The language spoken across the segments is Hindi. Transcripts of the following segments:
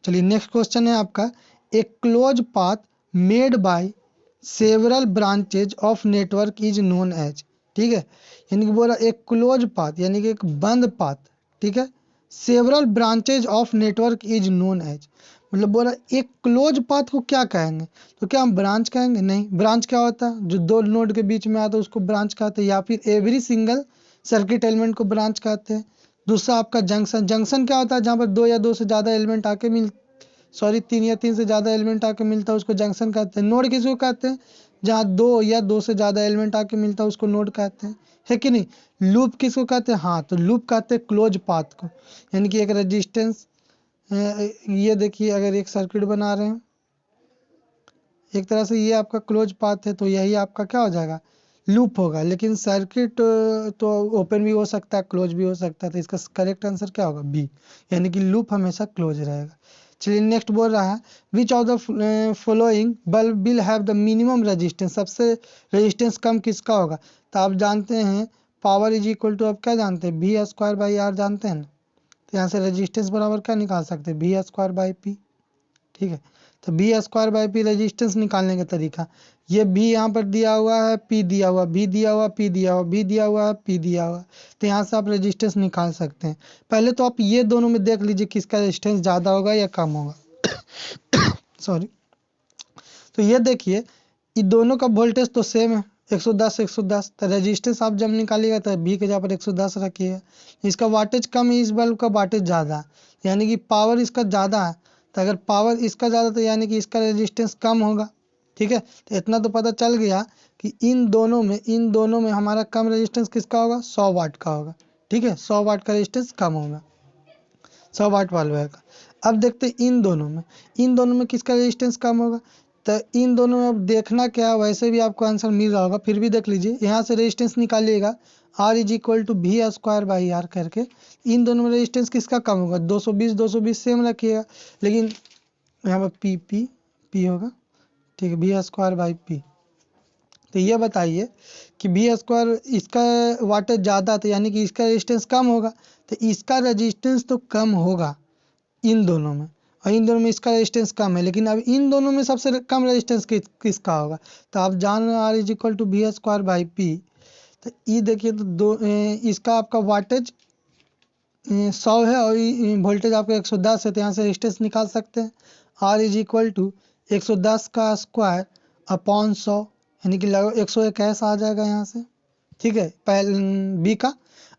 चलिए नेक्स्ट क्वेश्चन है आपका, a close path made by several branches of network is known as. ठीक है, यानी कि बोला एक क्लोज पाथ यानी कि एक बंद पाथ, ठीक है, several branches of network is known as, मतलब बोला एक क्लोज पाथ को क्या कहेंगे, तो क्या हम ब्रांच कहेंगे? नहीं, ब्रांच क्या होता है, जो दो नोड के बीच में आता है उसको ब्रांच कहते हैं, या फिर एवरी सिंगल सर्किट एलिमेंट को ब्रांच कहते हैं। दूसरा आपका जंक्शन, जंक्शन क्या होता है, जहाँ पर दो या दो से ज़्यादा एलिमेंट आके मिल सॉरी तीन या तीन से ज़्यादा एलिमेंट आके मिलता है उसको जंक्शन कहते हैं। नोड किसको कहते हैं, जहाँ दो या दो से ज़्यादा एलिमेंट आके मिलता है उसको नोड कहते हैं, है कि नहीं। लूप किसको कहते हैं, हाँ तो लूप कहते हैं क्लोज पाथ को, यानी कि एक रेजिस्टेंस, ये देखिए अगर एक सर्किट बना रहे हैं एक तरह से ये आपका क्लोज पाथ है, तो यही आपका क्या हो जाएगा, लूप होगा। लेकिन सर्किट तो ओपन भी हो सकता है क्लोज भी हो सकता है, तो इसका करेक्ट आंसर क्या होगा, बी, यानी कि लूप हमेशा क्लोज रहेगा। चलिए नेक्स्ट बोल रहा है, विच of the following bulb will have the minimum resistance, सबसे रेजिस्टेंस कम किसका होगा। तो आप जानते हैं पावर इज इक्वल टू, आप क्या जानते हैं, वी स्क्वायर बाई आर जानते हैं ना, तो यहाँ से रेजिस्टेंस बराबर क्या निकाल सकते हैं, वी स्क्वायर बाई पी। ठीक है, तो B square by P resistance निकालने का तरीका, ये बी यहाँ पर दिया हुआ है, पी दिया हुआ, बी दिया हुआ, पी दिया हुआ, बी दिया हुआ है, पी दिया हुआ, तो यहाँ से आप रेजिस्टेंस निकाल सकते हैं। पहले तो आप ये दोनों में देख लीजिए किसका रेजिस्टेंस ज़्यादा होगा या कम होगा सॉरी। तो ये देखिए ये दोनों का वोल्टेज तो सेम है 110 110, तो रेजिस्टेंस आप जब निकालिएगा तो बी के जगह पर 110 रखिएगा। इसका वाटेज कम है, इस बल्ब का वाटेज ज़्यादा है, यानी कि पावर इसका ज़्यादा है, तो अगर पावर इसका ज़्यादा तो यानी कि इसका रेजिस्टेंस कम होगा। ठीक है, तो इतना तो पता चल गया कि इन दोनों में हमारा कम रेजिस्टेंस किसका होगा, 100 वाट का होगा। ठीक है, 100 वाट का रेजिस्टेंस कम होगा 100 वाट वाले का। अब देखते हैं इन दोनों में किसका रेजिस्टेंस कम होगा, तो इन दोनों में अब देखना क्या, वैसे भी आपको आंसर मिल रहा होगा, फिर भी देख लीजिए, यहाँ से रेजिस्टेंस निकालिएगा R is equal to V square by R करके, इन दोनों में रेजिस्टेंस किसका कम होगा, 220 सेम रखिएगा, लेकिन यहाँ पर पी होगा। ठीक है, वी स्क्वायर बाई पी, तो ये बताइए कि वी स्क्वायर इसका वाटेज ज़्यादा था यानी कि इसका रेजिस्टेंस कम होगा, तो इसका रेजिस्टेंस तो कम होगा इन दोनों में, और इन दोनों में इसका रेजिस्टेंस कम है, लेकिन अब इन दोनों में सबसे कम रेजिस्टेंस किसका होगा, तो आप जान रहे R is equal to V square by P. तो ये देखिए तो इसका आपका वाटेज 100 है और वोल्टेज आपका 110 है, तो यहाँ से रेजिस्टेंस निकाल सकते हैं, आर इज इक्वल टू 110 का स्क्वायर अपॉन 100, यानी कि लगभग 101 आ जाएगा यहाँ से। ठीक है, पहले बी का।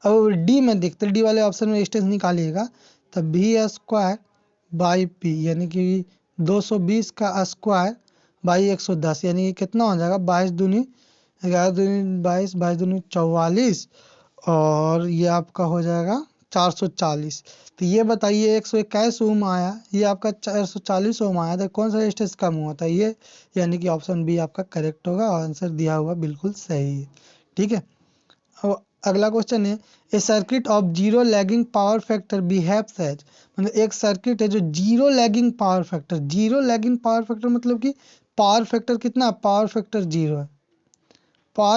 अब डी में देखते डी वाले ऑप्शन में रेजिस्टेंस निकालिएगा, तो वी स्क्वायर बाई पी यानी कि 220 का स्क्वायर बाई 110, यानी कि कितना हो जाएगा, 22 दूनी 11 दूनी 22, 22 दूनी 44, और ये आपका हो जाएगा 440। तो ये बताइए 121 ओम आया, ये आपका 440 ओम आया, तो कौन सा रेजिस्टेंस कम हुआ था, ये, यानी कि ऑप्शन बी आपका करेक्ट होगा, और आंसर दिया हुआ बिल्कुल सही है। ठीक है, अब अगला क्वेश्चन है, a circuit of zero lagging power factor behaves as, मतलब एक सर्किट है जो जीरो लैगिंग पावर फैक्टर मतलब कि पावर फैक्टर कितना, पावर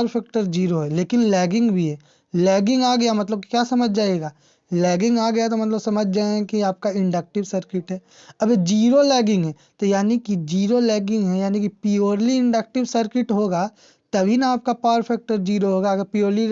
फैक्टर जीरो है लेकिन लैगिंग भी है। लैगिंग आ गया मतलब क्या समझ जाएगा, लैगिंग आ गया तो मतलब समझ जाए कि आपका इंडक्टिव सर्किट है। अब जीरो लैगिंग है तो यानी कि जीरो लैगिंग है यानी कि प्योरली इंडक्टिव सर्किट होगा, तभी ना आपका पावर फैक्टर जीरो होगा। अगर प्योरली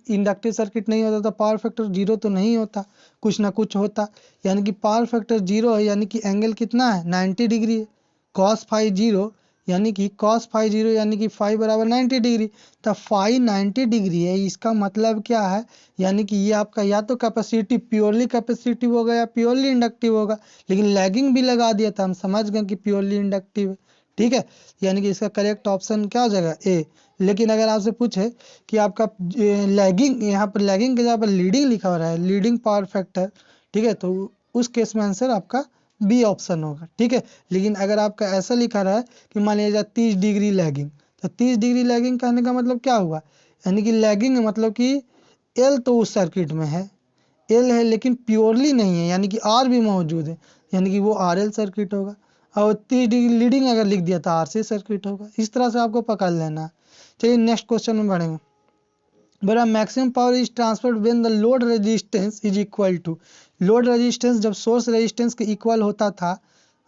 इंडक्टिव सर्किट नहीं होता तो पावर फैक्टर जीरो तो नहीं होता, कुछ ना कुछ होता। यानी कि पावर फैक्टर जीरो है यानी कि एंगल कितना है, 90 डिग्री है। कॉस फाई जीरो यानी कि cos फाई जीरो यानी कि फाई बराबर 90 डिग्री, तो फाई 90 डिग्री है, इसका मतलब क्या है, यानी कि ये आपका या तो कैपेसिटी प्योरली कैपेसिटिव होगा या प्योरली इंडक्टिव होगा, लेकिन लैगिंग भी लगा दिया था, हम समझ गए कि प्योरली इंडक्टिव है। ठीक है, यानी कि इसका करेक्ट ऑप्शन क्या हो जाएगा, ए। लेकिन अगर आपसे पूछे कि आपका लैगिंग, यहाँ पर लैगिंग के जगह पर लीडिंग लिखा हो रहा है, लीडिंग पावर फैक्टर, ठीक है, तो उस केस में आंसर आपका बी ऑप्शन होगा। ठीक है, लेकिन अगर आपका ऐसा लिखा रहा है कि मान लीजिए 30 डिग्री लैगिंग, तो 30 डिग्री लैगिंग कहने का मतलब क्या हुआ, यानी कि लैगिंग मतलब कि एल तो उस सर्किट में है, एल है लेकिन प्योरली नहीं है, यानी कि आर भी मौजूद है, यानी कि वो आर एल सर्किट होगा। और 30 डिग्री लीडिंग अगर लिख दिया था आर सी सर्किट होगा। इस तरह से आपको पकड़ लेना है। चलिए नेक्स्ट क्वेश्चन में बढ़ेंगे। बोला maximum power is transferred when the load resistance is equal to, load resistance जब सोर्स रेजिस्टेंस के इक्वल होता था,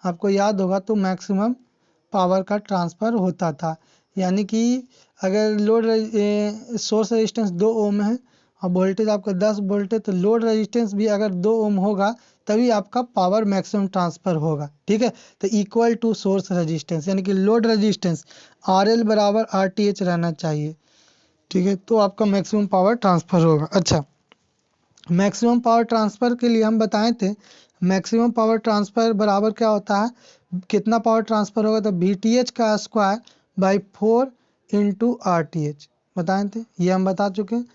आपको याद होगा, तो मैक्सिमम पावर का ट्रांसफ़र होता था। यानी कि अगर सोर्स रेजिस्टेंस 2 ओम है और वोल्टेज आपका 10 वोल्ट है, तो लोड रेजिस्टेंस भी अगर 2 ओम होगा तभी आपका पावर मैक्सिमम ट्रांसफ़र होगा। ठीक है, तो इक्वल टू सोर्स रेजिस्टेंस, यानी कि लोड रेजिस्टेंस RL बराबर RTH रहना चाहिए। ठीक है, तो आपका मैक्सिमम पावर ट्रांसफ़र होगा। अच्छा, मैक्सिमम पावर ट्रांसफ़र के लिए हम बताए थे, मैक्सिमम पावर ट्रांसफ़र बराबर क्या होता है, कितना पावर ट्रांसफ़र होगा, तो VTH का स्क्वायर बाई 4 इंटू RTH बताए थे, ये हम बता चुके हैं,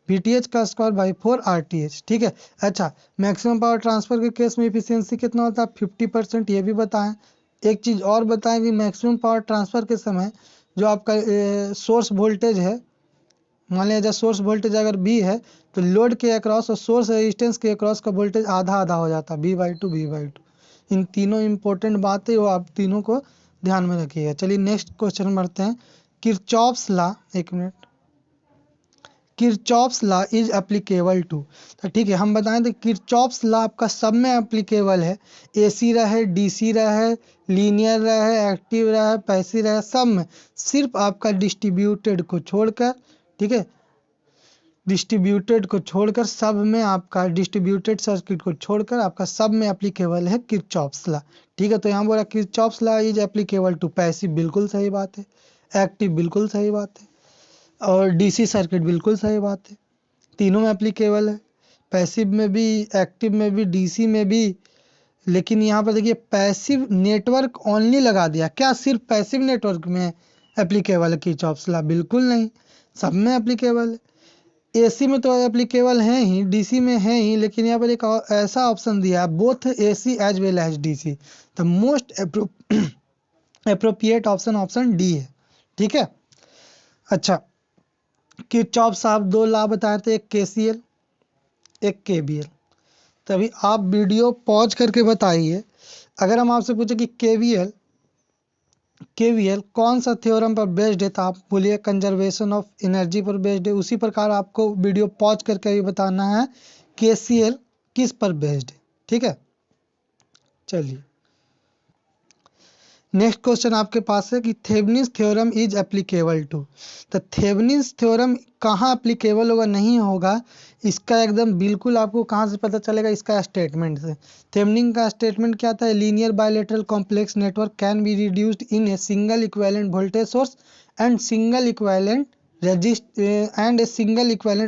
VTH का स्क्वायर बाई 4 RTH। ठीक है, अच्छा, मैक्सिमम पावर ट्रांसफ़र के केस में इफिशियंसी कितना होता है, 50%, ये भी बताएं। एक चीज़ और बताएं कि मैक्सिमम पावर ट्रांसफ़र के समय जो आपका सोर्स वोल्टेज है, मान लिया जाए सोर्स वोल्टेज अगर B है, तो लोड के अक्रॉस और सोर्स रेजिस्टेंस के अक्रॉस का वोल्टेज आधा आधा हो जाता है, V/2। इन तीनों इंपॉर्टेंट बातें वो आप तीनों को ध्यान में रखिएगा। चलिए नेक्स्ट क्वेश्चन बढ़ते हैं। किरचॉफ्स लॉ, एक minute, Kirchhoff's law is applicable to, तो ठीक है, हम बताएं तो किरचॉफ्स लॉ आपका सब में एप्लीकेबल है, AC रहे, DC रहे, लीनियर रहे, एक्टिव रहे, पैसिव रहे, सब में, सिर्फ आपका डिस्ट्रीब्यूटेड को छोड़कर। ठीक है, डिस्ट्रीब्यूटेड को छोड़कर सब में आपका, डिस्ट्रीब्यूटेड सर्किट को छोड़कर आपका सब में एप्लीकेबल है किरचॉफ्स लॉ। ठीक है, तो यहाँ बोला Kirchhoff's law is applicable to passive, बिल्कुल सही बात है, एक्टिव बिल्कुल सही बात है, और DC सर्किट बिल्कुल सही बात है, तीनों में एप्लीकेबल है, पैसिव में भी, एक्टिव में भी, DC में भी। लेकिन यहाँ पर देखिए पैसिव नेटवर्क ओनली लगा दिया, क्या सिर्फ पैसिव नेटवर्क में एप्लीकेबल है किरचॉफ्स लॉ, बिल्कुल नहीं, सब में एप्लीकेबल है। AC में तो एप्लीकेबल है ही, DC में है ही, लेकिन यहाँ पर एक ऐसा ऑप्शन दिया है, both AC as well as DC, the most appropriate option option D है। ठीक है, अच्छा, किरचॉफ साहब 2 लॉ बताए थे, एक KCL एक KVL। तभी आप वीडियो पॉज करके बताइए, अगर हम आपसे पूछे कि KVL कौन सा थ्योरम पर बेस्ड है, तो आप बोलिए कंजर्वेशन ऑफ एनर्जी पर बेस्ड है। उसी प्रकार आपको वीडियो पॉज करके भी बताना है KCL किस पर बेस्ड है। ठीक है, चलिए नेक्स्ट क्वेश्चन आपके पास है कि Thevenin's theorem is applicable to, तो थेवेनिन्स थ्योरम कहाँ एप्लीकेबल होगा, नहीं होगा, इसका एकदम बिल्कुल आपको कहाँ से पता चलेगा, इसका स्टेटमेंट से। थेवेनिन का स्टेटमेंट क्या था, linear bilateral complex network can be reduced in a single equivalent voltage source and single equivalent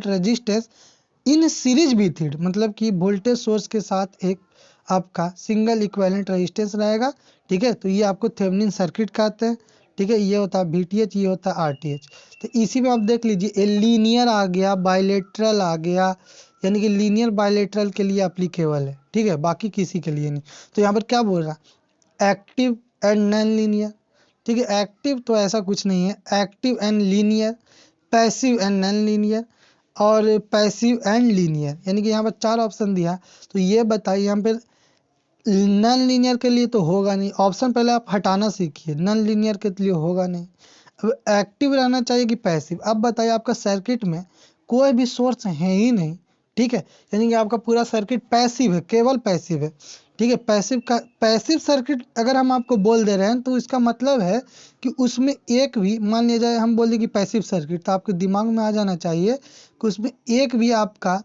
resistance in series method, मतलब कि वोल्टेज सोर्स के साथ एक आपका सिंगल इक्विवेलेंट रेजिस्टेंस रहेगा। ठीक है, तो ये आपको थेवेनिन सर्किट कहते हैं। ठीक है, ये होता है VTH, ये होता है RTH। तो इसी में आप देख लीजिए, लीनियर आ गया, बायलेटरल आ गया, यानी कि लीनियर बायलेटरल के लिए एप्लीकेबल है। ठीक है, बाकी किसी के लिए नहीं। तो यहाँ पर क्या बोल रहा है, एक्टिव एंड नॉन लीनियर। ठीक है, एक्टिव तो ऐसा कुछ नहीं है, active and linear, passive and non linear, और पैसिव एंड लीनियर, यानी कि यहाँ पर 4 ऑप्शन दिया। तो ये बताइए यहाँ पे नॉन लीनियर के लिए तो होगा नहीं, ऑप्शन पहले आप हटाना सीखिए, नॉन लीनियर के लिए होगा नहीं। अब एक्टिव रहना चाहिए कि पैसिव, अब बताइए आपका सर्किट में कोई भी सोर्स है ही नहीं। ठीक है, यानी कि आपका पूरा सर्किट पैसिव है, केवल पैसिव है। ठीक है, पैसिव सर्किट अगर हम आपको बोल दे रहे हैं, तो इसका मतलब है कि उसमें एक भी, मान लिया जाए हम बोल दें कि पैसिव सर्किट, तो आपके दिमाग में आ जाना चाहिए कि उसमें एक भी आपका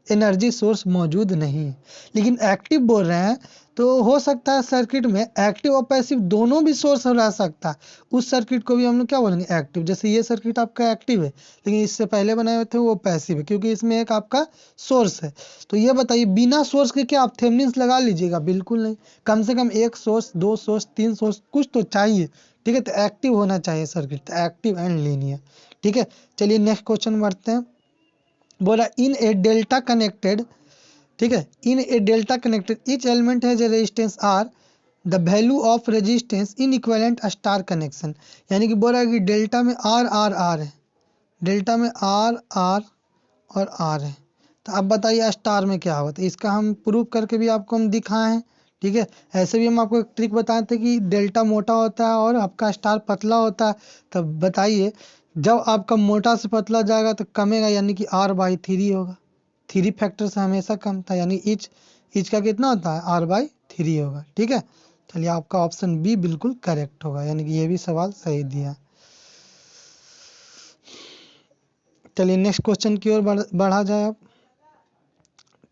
एनर्जी सोर्स मौजूद नहीं है। लेकिन एक्टिव बोल रहे हैं, तो हो सकता है सर्किट में एक्टिव और पैसिव दोनों भी सोर्स रह सकता है, उस सर्किट को भी हम लोग क्या बोलेंगे, एक्टिव। जैसे ये सर्किट आपका एक्टिव है, लेकिन इससे पहले बनाए हुए थे वो पैसिव है, क्योंकि इसमें एक आपका सोर्स है। तो ये बताइए, बिना सोर्स के क्या आप थेवेनिन्स लगा लीजिएगा, बिल्कुल नहीं, कम से कम 1 सोर्स, 2 सोर्स, 3 सोर्स, कुछ तो चाहिए। ठीक है, तो एक्टिव होना चाहिए सर्किट, तो एक्टिव एंड लीनियर। ठीक है, चलिए नेक्स्ट क्वेश्चन बढ़ते हैं। बोला इन ए डेल्टा कनेक्टेड, ठीक है, in a delta connected each element has a resistance R, the value of resistance in equivalent star connection, यानी कि बोला कि डेल्टा में R R R है, डेल्टा में R R और R है। तो अब बताइए स्टार में क्या होता है, इसका हम प्रूव करके भी आपको हम दिखाए हैं। ठीक है, ऐसे भी हम आपको एक ट्रिक बताए थे कि डेल्टा मोटा होता है और आपका स्टार पतला होता है। तब बताइए, जब आपका मोटा से पतला जाएगा तो कमेगा, यानी कि R/3 होगा। 3 फैक्टर से हमेशा कम था, यानी इच का कितना होता है R/3 होगा। ठीक है, चलिए आपका ऑप्शन बी बिल्कुल करेक्ट होगा, यानी कि ये भी सवाल सही दिया। चलिए नेक्स्ट क्वेश्चन की ओर बढ़ा जाए। अब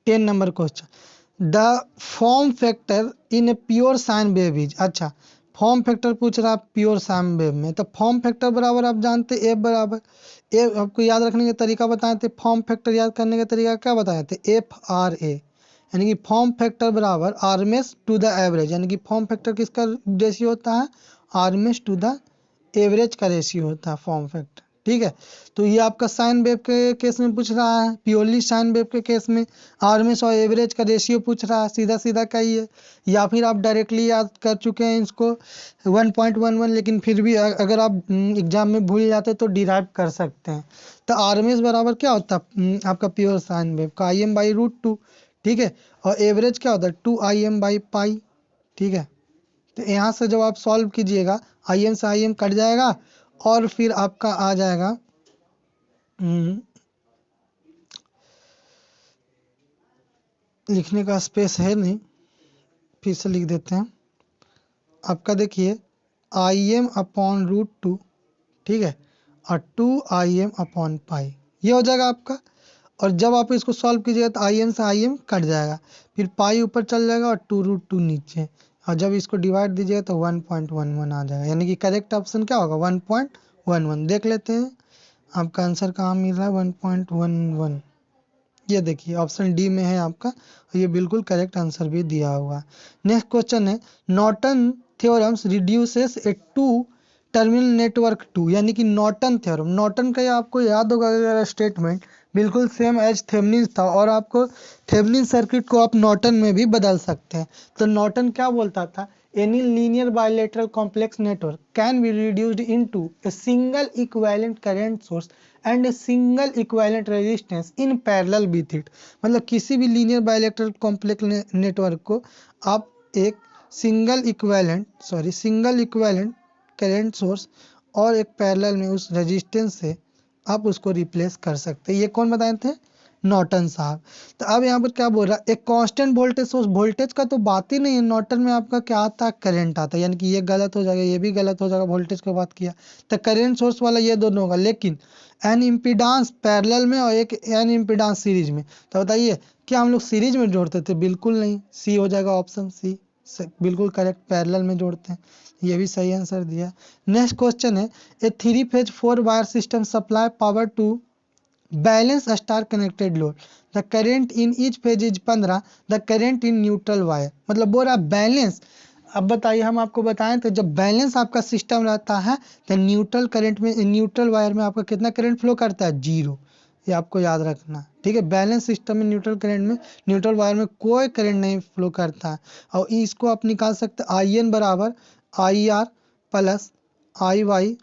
10 number question, the form factor in a pure sine wave is. अच्छा, फॉर्म फैक्टर पूछ रहा है प्योर साइन वेव में, तो फॉर्म फैक्टर बराबर आप जानते हैं एफ बराबर ए। आपको याद रखने का तरीका बताए थे, फॉर्म फैक्टर याद करने का तरीका क्या बताए थे, FRA, यानी कि फॉर्म फैक्टर बराबर RMS टू द एवरेज, यानी कि फॉर्म फैक्टर किसका रेशियो होता है, RMS टू द एवरेज का रेशियो होता है फॉर्म फैक्टर। ठीक है, तो ये आपका साइन वेव के केस में पूछ रहा है, प्योरली साइन वेव के केस में RMS और एवरेज का रेशियो पूछ रहा है, सीधा सीधा का ही है। या फिर आप डायरेक्टली याद कर चुके हैं इसको 1.11, लेकिन फिर भी अगर आप एग्जाम में भूल जाते तो डिराइव कर सकते हैं। तो RMS बराबर क्या होता है आपका प्योर साइन वेव का IM/√2। ठीक है, और एवरेज क्या होता है 2IM/π। ठीक है, तो यहाँ से जब आप सॉल्व कीजिएगा IM से IM कट जाएगा और फिर आपका आ जाएगा लिखने का स्पेस है नहीं, फिर से लिख देते हैं। आपका देखिए IM/√2, ठीक है, और 2IM/π ये हो जाएगा आपका। और जब आप इसको सॉल्व कीजिएगा तो IM से IM कट जाएगा, फिर पाई ऊपर चल जाएगा और 2√2 नीचे, और जब इसको डिवाइड दीजिएगा तो 1.11 आ जाएगा, यानी कि करेक्ट ऑप्शन क्या होगा 1.11। देख लेते हैं आपका आंसर कहाँ मिल रहा है 1.11। ये देखिए ऑप्शन डी में है आपका, और ये बिल्कुल करेक्ट आंसर भी दिया हुआ है। नेक्स्ट क्वेश्चन है, Norton theorems reduces a two terminal network to, यानी कि नॉर्टन थ्योरम, नॉर्टन का आपको याद होगा स्टेटमेंट बिल्कुल सेम एज थेवेनिन था, और आपको थेवेनिन सर्किट को आप नॉर्टन में भी बदल सकते हैं। तो नॉर्टन क्या बोलता था, any linear bilateral complex network can be reduced into a single equivalent current source and a single equivalent resistance in parallel with it. मतलब किसी भी लीनियर बाइलेटरल कॉम्प्लेक्स नेटवर्क को आप एक सिंगल इक्विवेलेंट करंट सोर्स और एक पैरेलल में उस रेजिस्टेंस से आप उसको रिप्लेस कर सकते हैं। ये कौन बताए थे, नॉर्टन साहब। तो अब यहाँ पर क्या बोल रहा है, एक कांस्टेंट वोल्टेज सोर्स, वोल्टेज का तो बात ही नहीं है, नॉर्टन में आपका क्या आता है, करंट आता है, यानी कि ये गलत हो जाएगा, ये भी गलत हो जाएगा, वोल्टेज की बात किया तो करंट सोर्स वाला ये दोनों होगा, लेकिन एन इम्पीडांस पैरेलल में और एक एन इम्पीडांस सीरीज में। तो बताइए क्या हम लोग सीरीज में जोड़ते थे, बिल्कुल नहीं, सी हो जाएगा ऑप्शन सी बिल्कुल करेक्ट, पैरेलल में जोड़ते हैं, ये भी सही आंसर दिया। नेक्स्ट क्वेश्चन है, a 3 phase 4 wire system supply power to balance star connected load, the current in each phase is 15, the current in neutral wire. मतलब बोल रहा बैलेंस। अब बताइए, हम आपको बताएं तो जब बैलेंस आपका सिस्टम रहता है तो न्यूट्रल करंट में, न्यूट्रल वायर में आपका कितना करंट फ्लो करता है, 0। ये आपको याद रखना, ठीक है। बैलेंस सिस्टम में न्यूट्रल करंट में, न्यूट्रल वायर में कोई करंट नहीं फ्लो करता है। और इसको आप निकाल सकते हैं IN बराबर IR plus IY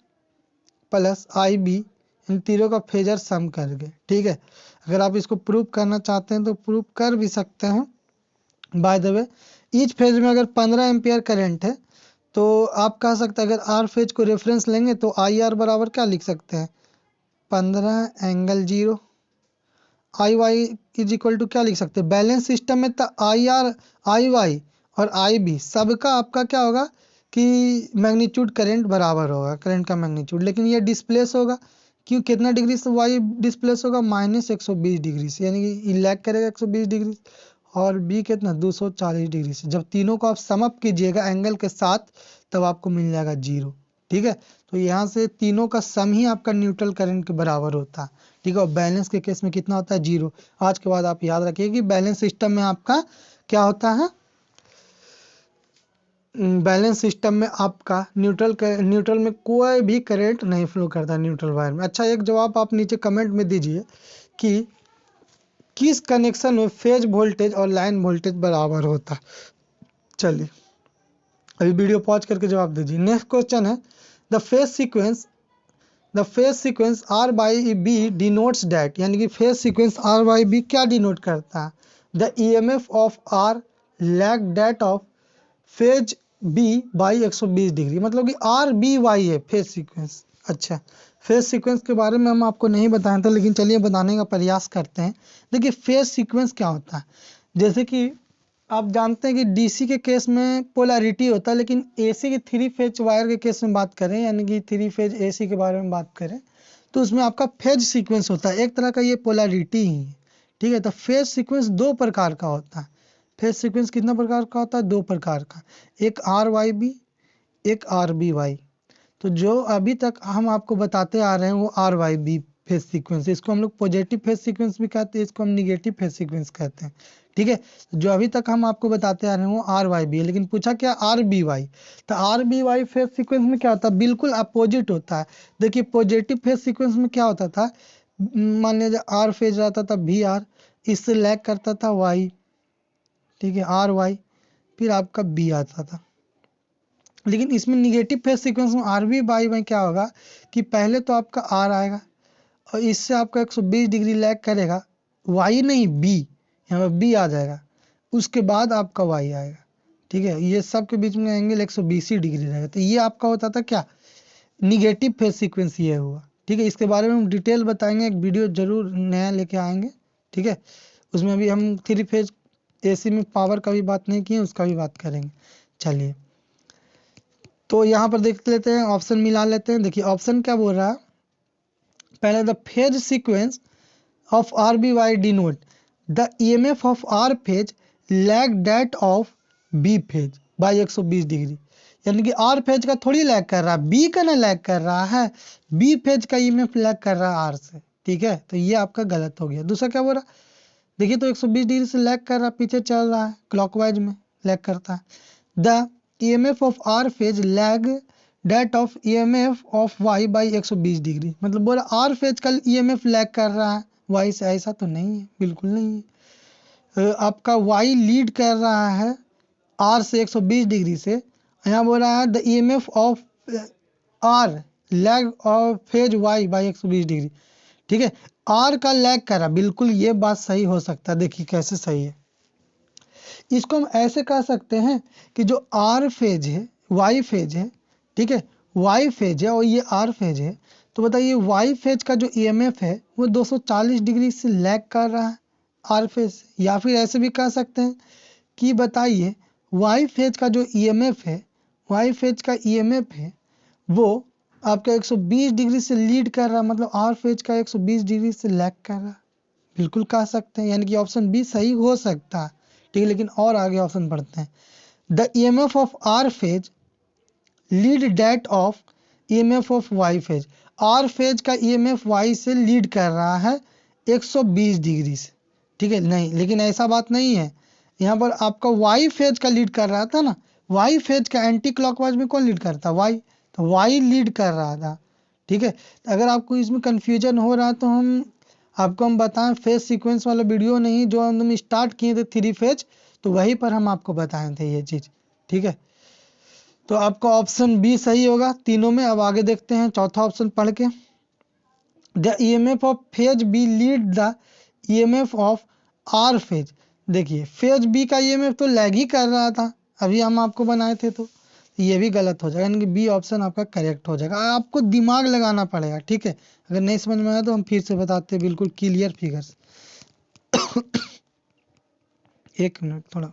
plus IB, इन तीनों का फेजर सम करके। ठीक है, अगर आप इसको प्रूव करना चाहते हैं तो प्रूव कर भी सकते हैं। By the way, each phase में अगर 15 एम्पियर करंट है तो आप कह सकते हैं, अगर आर फेज को रेफरेंस लेंगे तो IR बराबर क्या लिख सकते हैं, 15 ∠0। IY इज इक्वल टू क्या लिख सकते हैं, बैलेंस सिस्टम में तो IR IY और IB सबका आपका क्या होगा कि मैग्नीट्यूड करंट बराबर होगा, करंट का मैग्नीट्यूड, लेकिन ये डिस्प्लेस होगा, क्यों, कितना डिग्री से वाई डिस्प्लेस होगा, -120 डिग्री से, यानी कि लैग करेगा 120 डिग्री, और बी कितना 240 डिग्री से। जब तीनों को आप सम अप कीजिएगा एंगल के साथ तब आपको मिल जाएगा 0। ठीक है, तो यहाँ से तीनों का सम ही आपका न्यूट्रल करंट के बराबर होता है। ठीक है, और बैलेंस के केस में कितना होता है, 0। आज के बाद आप याद रखिए कि बैलेंस सिस्टम में आपका क्या होता है, बैलेंस सिस्टम में आपका न्यूट्रल में कोई भी करंट नहीं फ्लो करता न्यूट्रल वायर में। अच्छा, एक जवाब आप नीचे कमेंट में दीजिए कि किस कनेक्शन में फेज वोल्टेज और लाइन वोल्टेज बराबर होता। चलिए अभी वीडियो पॉज करके जवाब दीजिए। नेक्स्ट क्वेश्चन है, the phase sequence R/B denotes that, यानी कि फेज सीक्वेंस R/B क्या डिनोट करता है, the EMF of R lag that of phase B by 120 degree. मतलब कि RBY है फेज सीक्वेंस। अच्छा, फेज सीक्वेंस के बारे में हम आपको नहीं बताए थे, लेकिन चलिए बताने का प्रयास करते हैं। देखिए फेज सीक्वेंस क्या होता है, जैसे कि आप जानते हैं कि डीसी के केस में पोलैरिटी होता है, लेकिन एसी के थ्री फेज वायर के केस में बात करें, यानी कि थ्री फेज एसी के बारे में बात करें, तो उसमें आपका फेज सीक्वेंस होता है। एक तरह का ये पोलैरिटी ही है, ठीक है। तो फेज सीक्वेंस दो प्रकार का होता है। फेज सीक्वेंस कितना प्रकार का होता है? दो प्रकार का, एक आर वाई बी, एक आर बी वाई। तो जो अभी तक हम आपको बताते आ रहे हैं वो R Y B phase sequence, इसको हम लोग पॉजिटिव फेज सीक्वेंस भी कहते हैं, इसको हम निगेटिव फेज सीक्वेंस कहते हैं, ठीक है। जो अभी तक हम आपको बताते आ रहे हैं वो आर वाई बी है, लेकिन पूछा क्या आर बी वाई। तो R B Y phase sequence में क्या होता है? बिल्कुल अपोजिट होता है। देखिए पॉजिटिव फेज सीक्वेंस में क्या होता था, मान लीजिए आर फेज रहता था भी आर, इससे लैग करता था वाई, ठीक है, आर वाई, फिर आपका बी आता था। लेकिन इसमें निगेटिव फेज सीक्वेंस में आर बी वाई में क्या होगा कि पहले तो आपका आर आएगा और इससे आपका 120 डिग्री लैग करेगा, वाई नहीं बी, यहाँ पर बी आ जाएगा, उसके बाद आपका वाई आएगा, ठीक है। ये सब के बीच में एंगल 120 डिग्री रहेगा। तो ये आपका होता था क्या, निगेटिव फेज सीक्वेंस ये हुआ, ठीक है। इसके बारे में हम डिटेल बताएंगे, एक वीडियो जरूर नया लेके आएंगे, ठीक है। उसमें अभी हम थ्री फेज एसी में पावर का भी बात नहीं किए, उसका भी बात करेंगे। चलिए तो यहाँ पर देख लेते हैं, ऑप्शन मिला लेते हैं। देखिए ऑप्शन क्या बोल रहा है, पहले the phase sequence of RBY denote the EMF of R phase lag that of B phase by 120 degree. यानी कि R फेज का थोड़ी लैग कर रहा है, B का ना लैग कर रहा है, B फेज का EMF लैग कर रहा है R से, ठीक है। तो ये आपका गलत हो गया। दूसरा क्या बोल रहा, देखिए तो 120 डिग्री से लैग कर रहा है, पीछे चल रहा है, क्लॉकवाइज में लैग करता है। The EMF of R phase lag that of EMF of Y by 120 degree, मतलब बोला R फेज का EMF लैग कर रहा है वाई से, ऐसा तो नहीं है, बिल्कुल नहीं है। आपका वाई लीड कर रहा है आर से 120 डिग्री से। यहाँ बोल रहा है the EMF of R lag of phase Y by 120 degree, ठीक है। आर का लैग कर रहा, बिल्कुल ये बात सही हो सकता है। देखिए कैसे सही है, इसको हम ऐसे कह सकते हैं कि जो आर फेज है वाई फेज है, ठीक है, वाई फेज है और ये आर फेज है। तो बताइए वाई फेज का जो ईएमएफ है वो 240 डिग्री से लैग कर रहा है आर फेज से। या फिर ऐसे भी कह सकते हैं कि बताइए वाई फेज का जो ईएमएफ है, वाई फेज का ईएमएफ है वो आपका 120 डिग्री से लीड कर रहा है, मतलब आर फेज का 120 डिग्री से लैग कर रहा है, बिल्कुल कह सकते हैं। यानी कि ऑप्शन बी सही हो सकता है, ठीक है। लेकिन और आगे ऑप्शन पढ़ते हैं, the EMF of R phase lead that of EMF of Y phase. R phase का ईएमएफ वाई से लीड कर रहा है 120 डिग्री से, ठीक है। नहीं, लेकिन ऐसा बात नहीं है, यहाँ पर आपका वाई फेज का लीड कर रहा था ना, वाई फेज का एंटी क्लॉकवाइज में कौन लीड करता, वाई, तो वाई लीड कर रहा था, ठीक है। अगर आपको इसमें कंफ्यूजन हो रहा है तो हम बताएं फेज सीक्वेंस वाला वीडियो नहीं जो हम स्टार्ट किए थे थ्री फेज, तो वहीं पर हम आपको बताए थे ये चीज़, ठीक है। तो आपका ऑप्शन बी सही होगा तीनों में। अब आगे देखते हैं चौथा ऑप्शन पढ़ के, the EMF of phase B lead the EMF of R phase. देखिए फेज बी का ईएमएफ तो लैग ही कर रहा था, अभी हम आपको बनाए थे, तो ये भी गलत हो जाएगा, यानी कि बी ऑप्शन आपका करेक्ट हो जाएगा। आपको दिमाग लगाना पड़ेगा, ठीक है। अगर नहीं समझ में आया तो हम फिर से बताते हैं बिल्कुल क्लियर फिगर्स। एक मिनट, थोड़ा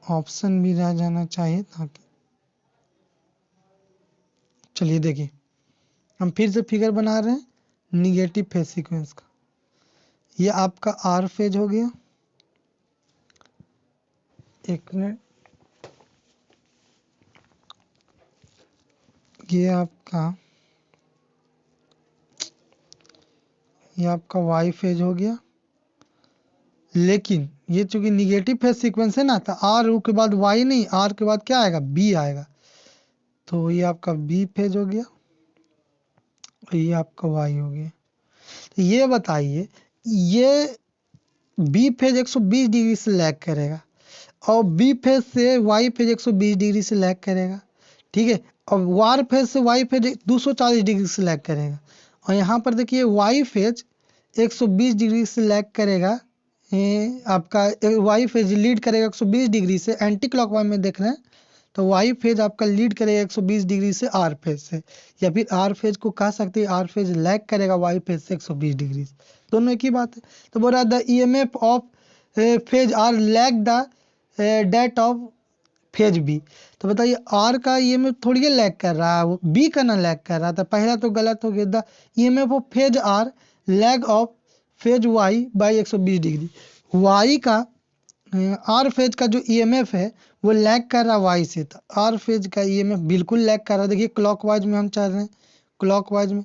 ऑप्शन भी रह जाना चाहिए ताकि, चलिए देखिए हम फिर से फिगर बना रहे हैं निगेटिव फेज सीक्वेंस का। ये आपका आर फेज हो गया, एक मिनट, ये आपका वाई फेज हो गया। लेकिन ये चूंकि निगेटिव फेज सीक्वेंस है ना, तो आर के बाद वाई नहीं, आर के बाद क्या आएगा, बी आएगा। तो ये आपका बी फेज हो गया और ये आपका वाई हो गया। तो ये बताइए, ये बी फेज 120 डिग्री से लैग करेगा और बी फेज से वाई फेज 120 डिग्री से लैग करेगा, ठीक है। और वार फेज से वाई फेज 240 डिग्री से लैग करेगा। और यहाँ पर देखिए वाई फेज 120 डिग्री से लैग करेगा, आपका वाई फेज लीड करेगा 120 डिग्री से, एंटी क्लॉकवाइज में देख रहे हैं तो वाई फेज आपका लीड करेगा 120 डिग्री से आर फेज से, या फिर आर फेज को कह सकते हैं आर फेज लैग करेगा वाई फेज से 120 डिग्री से, दोनों एक ही बात है। तो बोल रहा the EMF of phase R lag the that of phase B. तो बताइए आर का ईएमएफ थोड़ी ये लैग कर रहा है, वो बी का ना लैग कर रहा था, पहला तो गलत हो गया। The EMF of phase R lag of phase Y by 120 degree. Y का आर फेज का जो ईएमएफ है वो लैग कर रहा है वाई से, तो आर फेज का ईएमएफ बिल्कुल लैग कर रहा है। देखिए क्लॉकवाइज में हम चल रहे हैं, क्लॉकवाइज में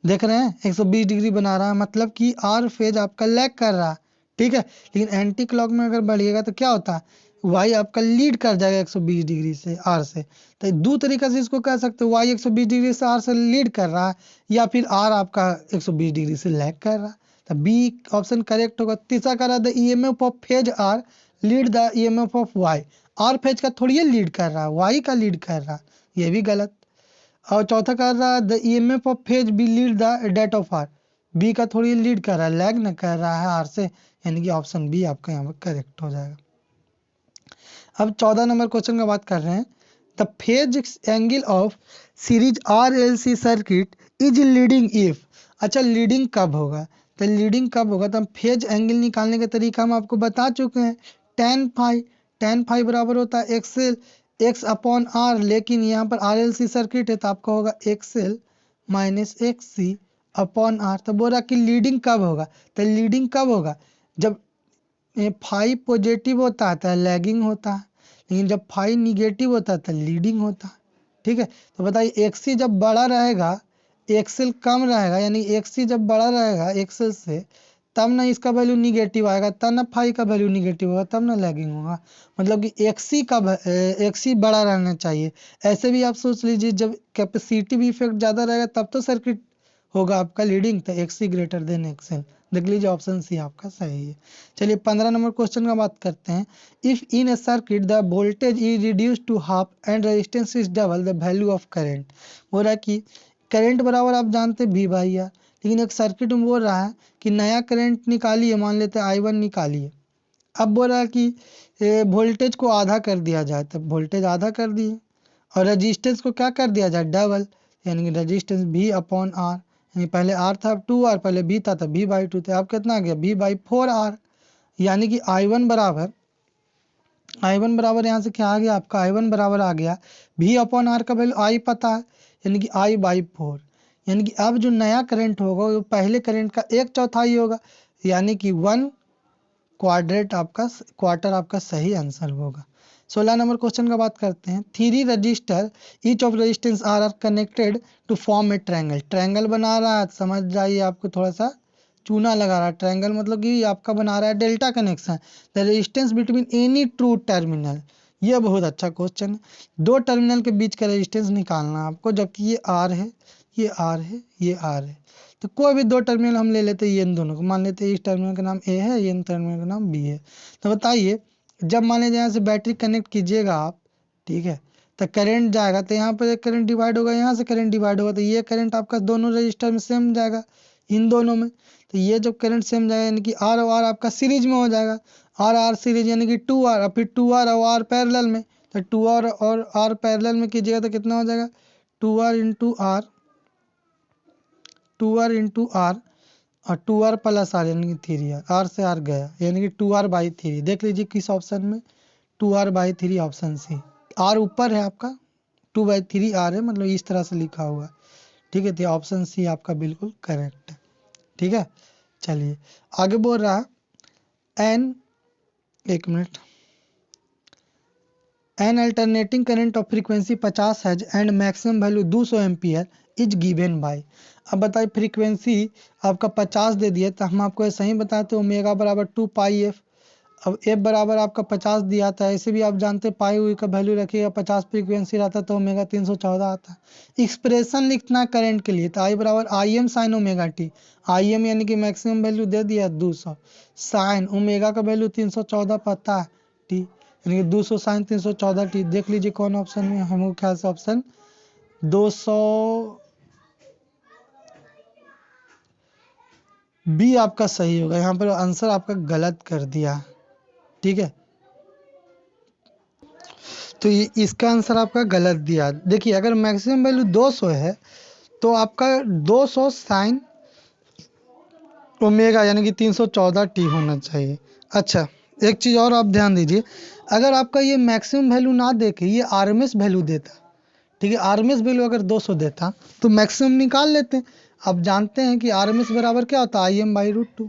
देख रहे हैं 120 डिग्री बना रहा है, मतलब कि आर फेज आपका लैग कर रहा है, ठीक है। लेकिन एंटी क्लॉक में अगर बढ़िएगा तो क्या होता है, वाई आपका लीड कर जाएगा 120 डिग्री से आर से। तो दो तरीका से इसको कह सकते हो, वाई 120 डिग्री से आर से लीड कर रहा है, या फिर आर आपका 120 डिग्री से लैग कर रहा है। तो बी ऑप्शन करेक्ट होगा। तीसरा कह रहा the EMF of phase R lead the EMF of Y. R phase का थोड़ी ये लीड कर रहा है, वाई का लीड कर रहा है, ये भी गलत। और चौथा कर रहा है the EMF of phase B lead the that of R. B का थोड़ी लीड कर रहा है, लैग न कर रहा है आर से, यानी कि ऑप्शन बी आपका यहाँ पर करेक्ट हो जाएगा। अब 14 नंबर क्वेश्चन का बात कर रहे हैं। The phase angle of series R L C circuit is leading if. अच्छा लीडिंग कब होगा, तो लीडिंग कब होगा, तो हम फेज एंगल निकालने का तरीका हम आपको बता चुके हैं। tan फाई बराबर होता है एक्सएल एक्स अपॉन आर, लेकिन यहाँ पर आर एल सी सर्किट है तो आपका होगा XL minus X C upon R. तो बोल रहा कि लीडिंग कब होगा, तो लीडिंग कब होगा, जब फाई पॉजिटिव होता है तो लैगिंग होता है, लेकिन जब फाई निगेटिव होता है तो लीडिंग होता है, ठीक है। तो बताइए एक्सी जब बड़ा रहेगा एक्सेल कम रहेगा, यानी एक्सी जब बड़ा रहेगा एक्सेल से तब ना इसका वैल्यू निगेटिव आएगा, तब ना फाई का वैल्यू निगेटिव होगा, तब ना लैगिंग होगा। मतलब कि एक्सी बड़ा रहना चाहिए। ऐसे भी आप सोच लीजिए जब कैपेसिटिव इफेक्ट ज़्यादा रहेगा तब तो सर्किट होगा आपका लीडिंग, तो एक्सी ग्रेटर देन एक्सएल। देख लीजिए ऑप्शन सी आपका सही है। चलिए 15 नंबर क्वेश्चन का बात करते हैं। If in a circuit the voltage is reduce to half and resistance is double the value of current. बोल रहा है कि करंट बराबर आप जानते वी बाई आर, लेकिन एक सर्किट में बोल रहा है कि नया करंट निकालिए, मान लेते हैं I1 निकालिए। अब बोल रहा है कि वोल्टेज को आधा कर दिया जाए, तब वोल्टेज आधा कर दिए, और रेजिस्टेंस को क्या कर दिया जाए डबल, यानी कि रेजिस्टेंस भी अपॉन आर, यानी पहले आर था अब 2R, पहले भी था तब भी बाई 2 था, अब कितना आ गया भी बाई 4R। यानी कि I1 बराबर यहाँ से क्या आ गया आपका I1 बराबर आ गया भी अपॉन आर का वैल्यू आई पता है, यानी कि I बाई 4। यानी कि अब जो नया करंट होगा वो पहले करंट का 1/4 होगा, यानी कि 1 क्वार्टर आपका सही आंसर होगा। 16 नंबर क्वेश्चन का बात करते हैं। 3 resistor each of resistance R connected to form a triangle. Triangle बना रहा है, समझ जाइए, आपको थोड़ा सा चूना लगा रहा है। ट्रायंगल मतलब कि आपका बना रहा है delta connection. The resistance between any true terminal. ये बहुत अच्छा क्वेश्चन है। दो टर्मिनल के बीच का रेजिस्टेंस निकालना है आपको, जबकि ये आर है, ये आर है, ये आर है। तो कोई भी दो टर्मिनल हम ले लेते हैं, ये इन दोनों को मान लेते हैं, इस टर्मिनल का नाम ए है, ये इन टर्मिनल का नाम बी है। तो बताइए जब मान लीजिए यहाँ से बैटरी कनेक्ट कीजिएगा आप, ठीक है, तो करंट जाएगा, तो यहाँ पर एक करंट डिवाइड होगा, यहाँ से करंट डिवाइड होगा, तो ये करंट आपका दोनों रजिस्टर में सेम जाएगा, इन दोनों में। तो ये जब करंट सेम जाएगा यानी कि आर और आर आपका सीरीज में हो जाएगा, आर आर सीरीज यानी कि 2R, और फिर 2R और आर पैरेलल में। तो 2R और आर पैरेलल में कीजिएगा तो कितना हो जाएगा 2R into are, 2R into are, और 2R प्लस आर यानी कि 3R, आर से आर गया यानी कि 2R बाई 3। देख लीजिए किस ऑप्शन में 2R by 3 option C. Are ऊपर है आपका, 2/3R है, मतलब इस तरह से लिखा हुआ है, ठीक है। तो ऑप्शन सी आपका बिल्कुल करेक्ट है, ठीक है। चलिए आगे बोल रहा है एन, एक minute, N alternating current of frequency 50 has and maximum value 200 ampere is given bye. अब बताइए फ्रीक्वेंसी आपका 50 दे दिया, तो हम आपको ऐसा ही बताते हैं ओमेगा बराबर 2πf। अब एफ बराबर आपका 50 दिया था, ऐसे भी आप जानते हैं पाई हुई का वैल्यू रखिएगा, 50 फ्रीक्वेंसी रहता तो ओमेगा 314 आता है। एक्सप्रेशन लिखना करंट के लिए, तो आई बराबर I am sine omega T. I am यानी कि मैक्सिमम वैल्यू दे दिया 200, साइन ओमेगा का वैल्यू 314 पता है टी, यानी कि 200 साइन 314 टी। देख लीजिए कौन ऑप्शन में, हम ख्याल से ऑप्शन 200 बी आपका सही होगा। यहाँ पर आंसर आपका गलत कर दिया, ठीक है। तो इसका आंसर आपका गलत दिया। देखिए अगर मैक्सिमम वैल्यू 200 है तो आपका 200 साइन ओमेगा यानी कि 314 टी होना चाहिए। अच्छा, एक चीज़ और आप ध्यान दीजिए, अगर आपका ये मैक्सिमम वैल्यू ना दे के ये आरएमएस वैल्यू देता, ठीक है, आरएमएस वैल्यू अगर 200 देता तो मैक्सिमम निकाल लेते हैं। आप जानते हैं कि आरएमएस बराबर क्या होता है, IM/√2।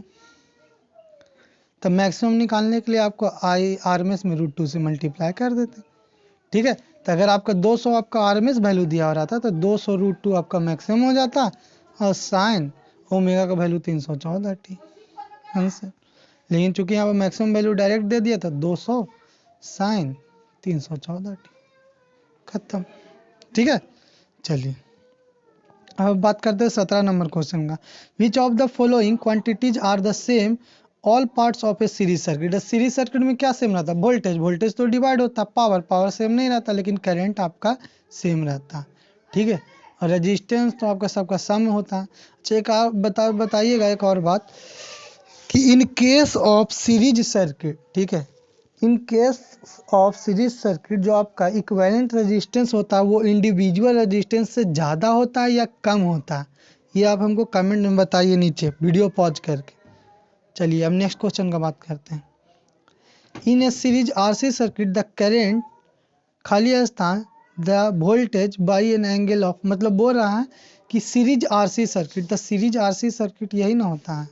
तो मैक्सिमम निकालने के लिए आपको आरएमएस में √2 से मल्टीप्लाई कर देते हैं, ठीक है। तो अगर आपका 200 आपका आरएमएस वैल्यू दिया हो रहा था तो 200 √2 आपका मैक्सिमम हो जाता और साइन ओमेगा का वैल्यू 314 टी आंसर। लेकिन चूंकि यहाँ पर मैक्सिमम वैल्यू डायरेक्ट दे दिया था 200 साइन 314 टी, खत्म, ठीक है। चलिए अब बात करते हैं 17 नंबर क्वेश्चन का। Which of the following quantities are the same all parts of a series circuit. Series circuit में क्या सेम रहता है, वोल्टेज तो डिवाइड होता है, पावर सेम नहीं रहता, लेकिन करंट आपका सेम रहता है, ठीक है। और रेजिस्टेंस तो आपका सबका सम होता है। अच्छा एक आप बताइएगा एक और बात कि in case of series circuit, ठीक है, in case of series circuit जो आपका इक्विवेलेंट रेजिस्टेंस होता है वो इंडिविजुअल रेजिस्टेंस से ज़्यादा होता है या कम होता है, ये आप हमको कमेंट में बताइए नीचे वीडियो पॉज करके। चलिए अब नेक्स्ट क्वेश्चन का बात करते हैं। In a series RC circuit the current खाली स्थान the voltage by an angle of, मतलब बोल रहा है कि series RC circuit, the series RC circuit यही ना होता है,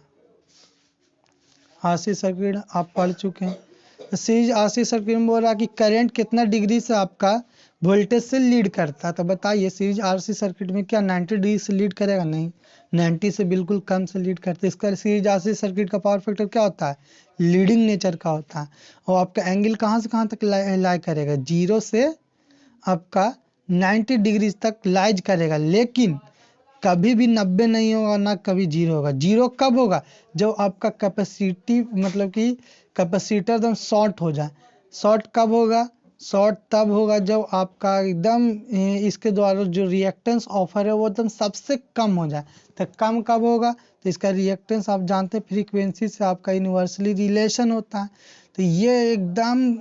आरसी सर्किट आप पढ़ चुके हैं। सीरीज आरसी सर्किट में बोल रहा है कि करंट कितना डिग्री से आपका वोल्टेज से लीड करता है। तो बताइए सीरीज आरसी सर्किट में क्या 90 डिग्री से लीड करेगा, नहीं, 90 से बिल्कुल कम से लीड करते हैं। इसका सीरीज आरसी सर्किट का पावर फैक्टर क्या होता है, लीडिंग नेचर का होता है। और आपका एंगल कहाँ से कहाँ तक लाई करेगा, 0 से आपका 90 डिग्री तक लाइज करेगा, लेकिन कभी भी 90 नहीं होगा ना कभी 0 होगा। 0 कब होगा, जब आपका कैपेसिटी मतलब कि कैपेसिटर एकदम शॉर्ट हो जाए। शॉर्ट कब होगा, शॉर्ट तब होगा जब आपका एकदम इसके द्वारा जो रिएक्टेंस ऑफर है वो एकदम सबसे कम हो जाए। तो कम कब होगा, तो इसका रिएक्टेंस आप जानते हैं फ्रीक्वेंसी से आपका इन्वर्सली रिलेशन होता है। तो ये एकदम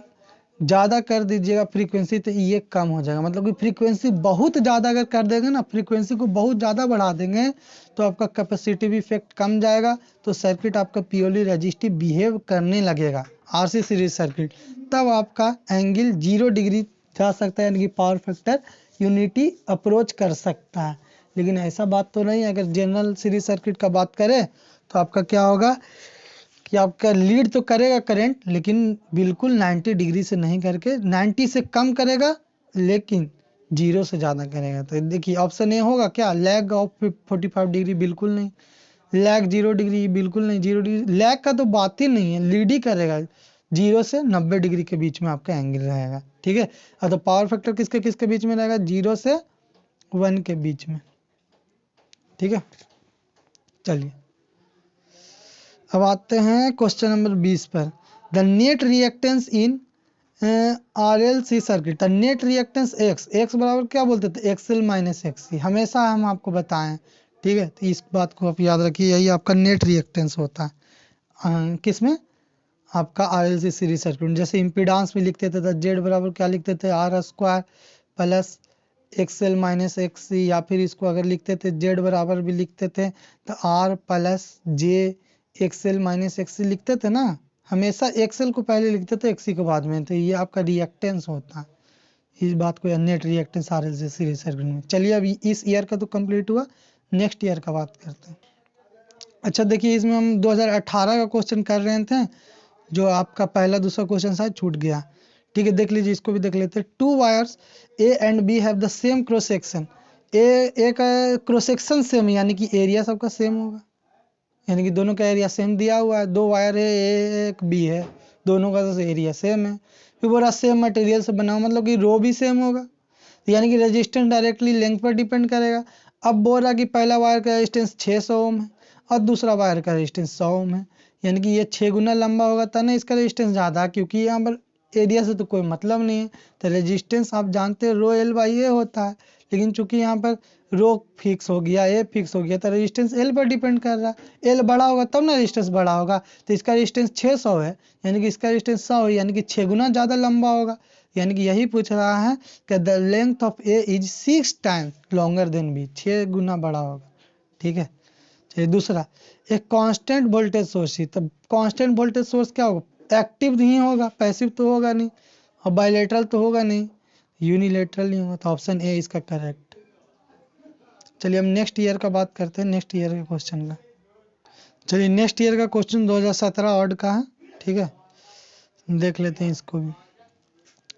ज़्यादा कर दीजिएगा फ्रीक्वेंसी तो ये कम हो जाएगा, मतलब कि फ्रीक्वेंसी बहुत ज़्यादा अगर कर देंगे ना, फ्रीक्वेंसी को बहुत ज़्यादा बढ़ा देंगे तो आपका कैपेसिटिव इफेक्ट कम जाएगा, तो सर्किट आपका प्योरली रेजिस्टिव बिहेव करने लगेगा आरसी सीरीज सर्किट। तब आपका एंगल 0 डिग्री जा सकता है, यानी कि पावर फैक्टर यूनिटी अप्रोच कर सकता है। लेकिन ऐसा बात तो नहीं, अगर जनरल सीरीज सर्किट का बात करें तो आपका क्या होगा कि आपका लीड तो करेगा करंट, लेकिन बिल्कुल 90 डिग्री से नहीं करके 90 से कम करेगा, लेकिन 0 से ज़्यादा करेगा। तो देखिए ऑप्शन ए होगा क्या, लैग ऑफ 45 डिग्री, बिल्कुल नहीं। लैग 0 डिग्री, बिल्कुल नहीं। 0 डिग्री लैग का तो बात ही नहीं है, लीड ही करेगा। 0 से 90 डिग्री के बीच में आपका एंगल रहेगा, ठीक है। और तो पावर फैक्टर किसके किसके बीच में रहेगा, 0 से 1 के बीच में, ठीक है। चलिए अब आते हैं क्वेश्चन नंबर 20 पर। The net reactance in RLC circuit, the net reactance x बराबर क्या बोलते थे, XL-XC, हमेशा हम आपको बताएं, ठीक है। तो इस बात को आप याद रखिए, यही आपका नेट रिएक्टेंस होता है किसमें, आपका RLC सीरीज सर्किट। जैसे इम्पीडांस में लिखते थे तो जेड बराबर क्या लिखते थे, R² प्लस XL-XC, या फिर इसको अगर लिखते थे जेड बराबर भी लिखते थे तो R प्लस जे XL-XC लिखते थे ना, हमेशा XL को पहले लिखते थे XC को बाद में। तो ये आपका रिएक्टेंस होता है, इस बात को net reactance RLC series circuit में। चलिए अभी इस ईयर का तो कंप्लीट हुआ, नेक्स्ट ईयर का बात करते हैं। अच्छा देखिए इसमें हम 2018 का क्वेश्चन कर रहे थे, जो आपका पहला दूसरा क्वेश्चन शायद छूट गया, ठीक है। देख लीजिए, इसको भी देख लेते हैं। 2 wires A and B have the same cross section, A का क्रॉस सेक्शन सेम यानी कि एरिया सबका सेम होगा, यानी कि दोनों का एरिया सेम दिया हुआ है। 2 वायर है, ए एक बी है, दोनों का तो एरिया सेम है। फिर बोला सेम मटेरियल से बना हुआ, मतलब कि रो भी सेम होगा, यानी कि रेजिस्टेंस डायरेक्टली लेंथ पर डिपेंड करेगा। अब बोल रहा कि पहला वायर का रेजिस्टेंस 600 ओम है और दूसरा वायर का रेजिस्टेंस 100 ओम है, यानी कि ये 6 गुना लंबा होगा तब ना इसका रेजिस्टेंस ज़्यादा, क्योंकि यहाँ पर एरिया से तो कोई मतलब नहीं है। तो रेजिस्टेंस आप जानते हैं रो L/A होता है, लेकिन चूंकि यहाँ पर रो फिक्स हो गया, ए फिक्स हो गया, तो रेजिस्टेंस एल पर डिपेंड कर रहा है। एल बड़ा होगा तब ना रेजिस्टेंस बड़ा होगा। तो इसका रेजिस्टेंस 600 है, यानी कि इसका रेजिस्टेंस 100 है, यानी कि 6 गुना ज़्यादा लंबा होगा। यानी कि यही पूछ रहा है कि the length of A is 6 times longer than B, 6 गुना बड़ा होगा। ठीक है, चलिए दूसरा, एक कांस्टेंट वोल्टेज सोर्स ही। तब कांस्टेंट वोल्टेज सोर्स क्या होगा? एक्टिव नहीं होगा, पैसिव तो होगा नहीं, और बायलेटरल तो होगा नहीं, यूनिलेटरल नहीं होगा। तो ऑप्शन ए इसका करेक्ट। चलिए हम नेक्स्ट ईयर का बात करते हैं, नेक्स्ट ईयर के क्वेश्चन का। चलिए नेक्स्ट ईयर का क्वेश्चन 2017 ऑड का है। ठीक है, देख लेते हैं इसको भी।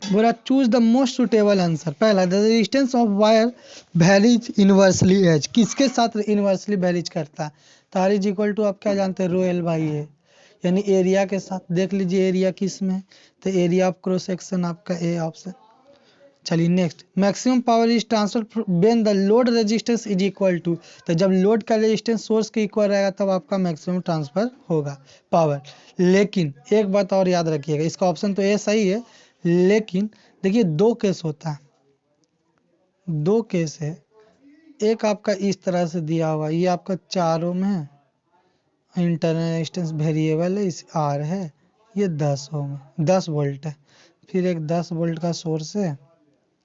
बोला choose the most suitable answer. पहला, the resistance of wire varies inversely as, किसके साथ इनवर्सली वैरीज करता है? तो आर इज इक्वल टू आप क्या जानते हैं, रो एल बाई ए, यानी एरिया के साथ। देख लीजिए एरिया किस में, तो एरिया ऑफ क्रॉस सेक्शन आपका ए ऑप्शन। चलिए next, maximum power is transfer when the load resistance is equal to. तो जब लोड का रेजिस्टेंस सोर्स के इक्वल रहेगा तब आपका मैक्सिमम ट्रांसफर होगा पावर। लेकिन एक बात और याद रखिएगा, इसका ऑप्शन तो ये सही है, लेकिन देखिए दो केस होता है, दो केस है। एक आपका इस तरह से दिया हुआ, ये आपका 4 ओम है, इंटरनल रेजिस्टेंस वेरिएबल है, इस आर है, ये 10 ओम है, 10 वोल्ट है। फिर एक 10 वोल्ट का सोर्स है,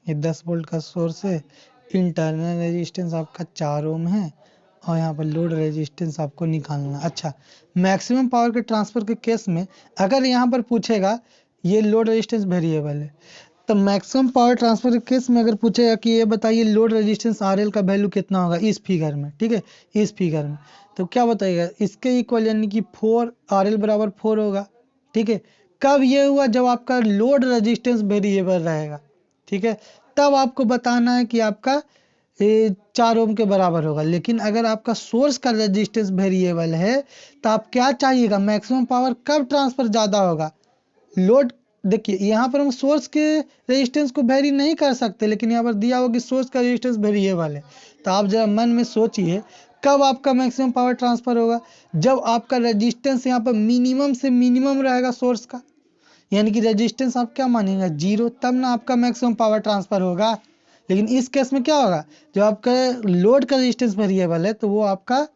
ये 10 वोल्ट का सोर्स है, इंटरनल रेजिस्टेंस आपका 4 ओम है, और यहाँ पर लोड रेजिस्टेंस आपको निकालना। अच्छा, मैक्सिमम पावर के ट्रांसफर के केस में अगर यहाँ पर पूछेगा ये लोड रेजिस्टेंस वेरिएबल है, तो मैक्सिमम पावर ट्रांसफर के केस में अगर पूछेगा कि ये बताइए लोड रेजिस्टेंस आरएल का वैल्यू कितना होगा इस फिगर में, ठीक है, इस फिगर में, तो क्या बताइएगा इसके इक्वल, यानी कि 4 आरएल बराबर 4 होगा। ठीक है, कब ये हुआ? जब आपका लोड रेजिस्टेंस वेरिएबल रहेगा। ठीक है, तब आपको बताना है कि आपका 4 ओम के बराबर होगा। लेकिन अगर आपका सोर्स का रेजिस्टेंस वेरिएबल है तो आप क्या चाहिएगा, मैक्सिमम पावर कब ट्रांसफर ज़्यादा होगा? लोड, देखिए यहाँ पर हम सोर्स के रेजिस्टेंस को वेरी नहीं कर सकते, लेकिन यहाँ पर दिया हुआ कि सोर्स का रेजिस्टेंस वेरिएबल है। तो आप जरा मन में सोचिए कब आपका मैक्सिमम पावर ट्रांसफर होगा? जब आपका रेजिस्टेंस यहाँ पर मिनिमम से मिनिमम रहेगा सोर्स का, यानी कि रेजिस्टेंस आप क्या मानेंगे, 0, तब ना आपका मैक्सिमम पावर ट्रांसफर होगा। लेकिन इस केस में क्या होगा, जब आपका लोड का रेजिस्टेंस वेरिएबल है तो वो आपका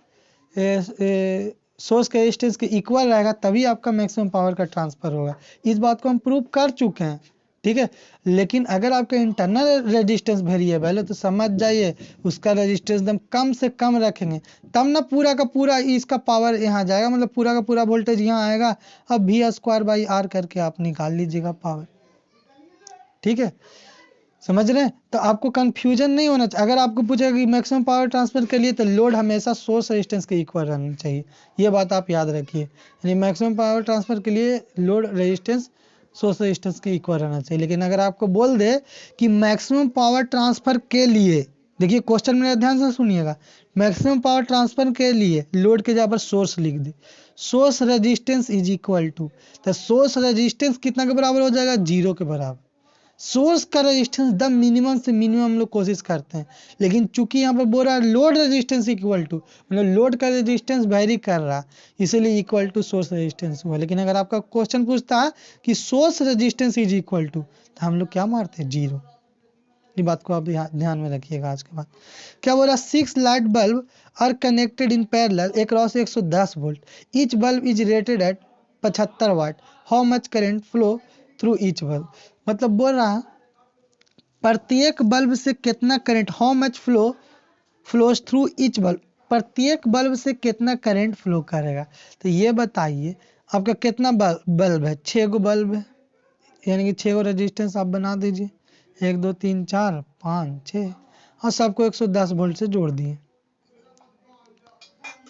सोर्स के रेजिस्टेंस के इक्वल रहेगा, तभी आपका मैक्सिमम पावर का ट्रांसफर होगा। इस बात को हम प्रूव कर चुके हैं। ठीक है, लेकिन अगर आपका इंटरनल रेजिस्टेंस वेरिएबल है तो समझ जाइए उसका रेजिस्टेंस एकदम कम से कम रखेंगे, तब ना पूरा का पूरा इसका पावर यहाँ जाएगा, मतलब पूरा का पूरा वोल्टेज यहाँ आएगा। अब वी स्क्वायर बाई आर करके आप निकाल लीजिएगा पावर। ठीक है, समझ रहे हैं? तो आपको कंफ्यूजन नहीं होना चाहिए। अगर आपको पूछेगा कि मैक्सिमम पावर ट्रांसफर के लिए, तो लोड हमेशा सोर्स रेजिस्टेंस के इक्वल रहना चाहिए, ये बात आप याद रखिए। यानी मैक्सिमम पावर ट्रांसफर के लिए लोड रेजिस्टेंस सोर्स रेजिस्टेंस के इक्वल रहना चाहिए। लेकिन अगर आपको बोल दे कि मैक्सिमम पावर ट्रांसफर के लिए, देखिए क्वेश्चन मेरा ध्यान से सुनिएगा, मैक्सिमम पावर ट्रांसफर के लिए लोड के जगह पर सोर्स लिख दे, source resistance is equal to, तो सोर्स रेजिस्टेंस कितना के बराबर हो जाएगा, 0 के बराबर। सोर्स का रेजिस्टेंस द मिनिमम से मिनिमम हम लोग कोशिश करते हैं, लेकिन चूंकि यहाँ पर बोल रहा है लोड रेजिस्टेंस इक्वल टू, मतलब लोड का रेजिस्टेंस वेरी कर रहा, इसीलिए इक्वल टू सोर्स रेजिस्टेंस हुआ। लेकिन अगर आपका क्वेश्चन पूछता है कि source resistance is equal to, तो हम लोग क्या मारते हैं, 0। ये बात को आप ध्यान में रखिएगा। आज के बाद क्या बोला, 6 light bulb are connected in parallel across 110 volt, each bulb is rated at 75 watt, how much current flow through each bulb. मतलब बोल रहा है प्रत्येक बल्ब से कितना current, how much flows through each bulb, प्रत्येक बल्ब से कितना करंट फ्लो करेगा। तो ये बताइए आपका कितना बल्ब है, 6 गो बल्ब है, यानी कि 6 गो रेजिस्टेंस आप बना दीजिए, 1 2 3 4 5 6, और सबको 110 वोल्ट से जोड़ दिए,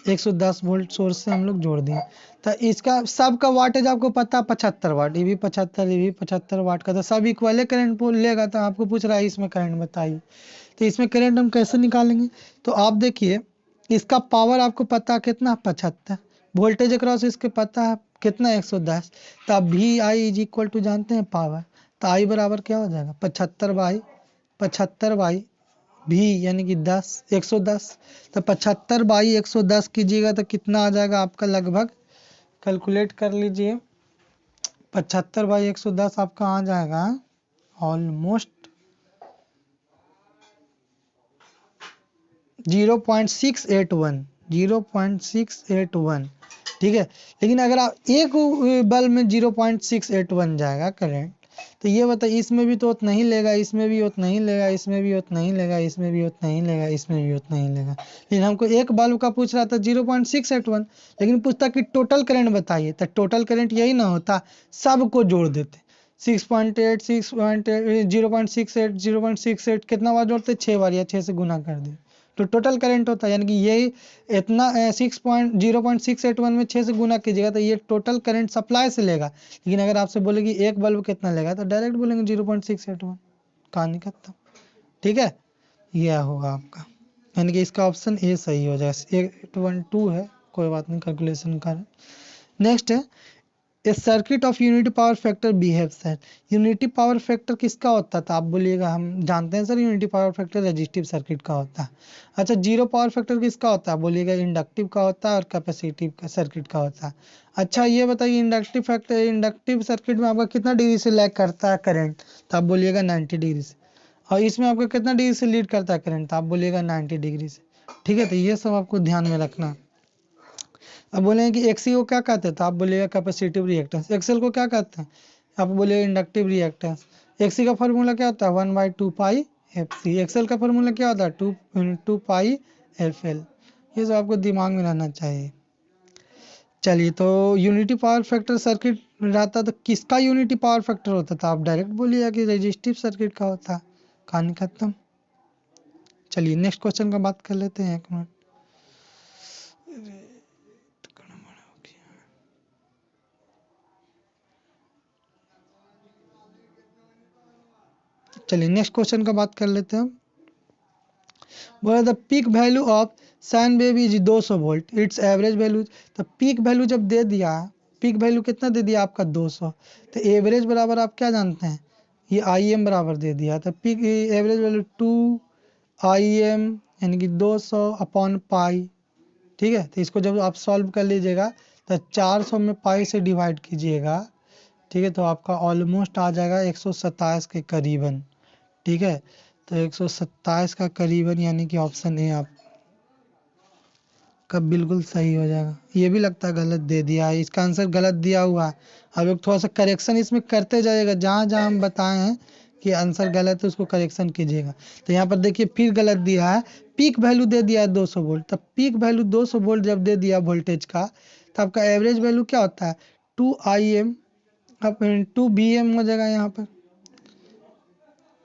110 वोल्ट सोर्स से हम लोग जोड़ दिए। तो इसका सबका वाटेज आपको पता 75 वाट, ये भी 75, ये भी 75 वाट का, तो सब इक्वल करंट लेगा। तो आपको पूछ रहा है इसमें करंट बताइए, तो इसमें करंट हम कैसे निकालेंगे? तो आप देखिए इसका पावर आपको पता कितना, 75, वोल्टेज अक्रॉस इसके पता है कितना, 110। तो आप V I is equal to जानते हैं पावर, तो आई बराबर क्या हो जाएगा, 75 बाई भी, यानी कि 10, 110। तो 75 बाई 110 कीजिएगा तो कितना आ जाएगा आपका, लगभग कैलकुलेट कर लीजिए, 75 बाई 110 आपका आ जाएगा ऑलमोस्ट 0.681, 0.681, ठीक है। लेकिन अगर आप एक बल्ब में 0.681 जाएगा करंट, तो ये बताइए इसमें भी तो उतना ही लेगा, इसमें भी उतना ही लेगा, इसमें भी उतना ही लेगा, इसमें भी उतना ही लेगा, इसमें भी उतना ही लेगा। लेकिन हमको एक बल्ब का पूछ रहा था 0.681, लेकिन पूछता कि टोटल करंट बताइए, तो टोटल करंट यही ना होता, सबको जोड़ देते। 6.8 6.8 0.68 0.68 कितना बार जोड़ते, 6 बार, या 6 से गुना कर दे तो टोटल करंट होता है। यानी कि यही इतना 0.681 में 6 से गुना कीजिएगा तो ये टोटल करंट सप्लाई से लेगा। लेकिन अगर आपसे बोले कि एक बल्ब कितना लेगा, तो डायरेक्ट बोलेंगे 0.681, कहानी खत्म, ठीक है। यह होगा आपका, यानी कि इसका ऑप्शन ए सही हो जाएगा। 812 है, कोई बात नहीं, कैलकुलेशन कर। नेक्स्ट है, a circuit of unity power factor behaves sir. Unity power factor किसका होता था, आप बोलिएगा हम जानते हैं sir, unity power factor resistive circuit का होता है। अच्छा, जीरो पावर फैक्टर किसका होता है, बोलिएगा इंडक्टिव का होता है और कैपेसिटिव का सर्किट का होता है। अच्छा ये बताइए, इंडक्टिव सर्किट में आपका कितना डिग्री से लैग करता है करंट, तो आप बोलिएगा 90 डिग्री से। और इसमें आपका कितना डिग्री से लीड करता है करंट, तो आप बोलिएगा 90 डिग्री से, ठीक है। तो ये सब आपको ध्यान में रखना। अब बोलेंगे कि एक्सी को क्या कहते हैं, तो आप बोलिएगा कैपेसिटिव रिएक्टेंस। एक्सएल को क्या कहते हैं, आप बोलिएगा इंडक्टिव रिएक्टेंस। एक्सी का फॉर्मूला क्या होता है, 1/2 पाई एफ सी। एक्सएल का फॉर्मूला क्या होता है, 2 पाई एफ एल। ये सब आपको दिमाग में रहना चाहिए। चलिए, तो यूनिटी पावर फैक्टर सर्किट रहता तो किसका यूनिटी पावर फैक्टर होता था, आप डायरेक्ट बोलिएगा कि रेजिस्टिव सर्किट का होता, कहानी खत्म। चलिए नेक्स्ट क्वेश्चन का बात कर लेते हैं, एक मिनट। चलिए नेक्स्ट क्वेश्चन का बात कर लेते हैं। बोला the peak value of sine wave is 200 volt, it's average value. तो पीक वैल्यू जब दे दिया, पीक वैल्यू कितना दे दिया आपका 200, तो एवरेज बराबर आप क्या जानते हैं, ये आई एम बराबर दे दिया। तो peak average value 2 I am, यानी कि 200 अपॉन पाई, ठीक है। तो इसको जब आप सॉल्व कर लीजिएगा तो 400 में पाई से डिवाइड कीजिएगा, ठीक है, तो आपका ऑलमोस्ट आ जाएगा 127 के करीबन, ठीक है। तो 127 का करीबन, यानी कि ऑप्शन ए आप का बिल्कुल सही हो जाएगा। ये भी लगता है गलत दे दिया है, इसका आंसर गलत दिया हुआ है। अब एक थोड़ा सा करेक्शन इसमें करते जाइएगा, जहाँ जहाँ हम बताए हैं कि आंसर गलत है उसको करेक्शन कीजिएगा। तो यहाँ पर देखिए फिर गलत दिया है, पीक वैल्यू दे दिया है 200 वोल्ट। तब पीक वैल्यू 200 वोल्ट जब दे दिया वोल्टेज का, तो आपका एवरेज वैल्यू क्या होता है, 2 IM, अब 2 VM हो जाएगा यहाँ पर,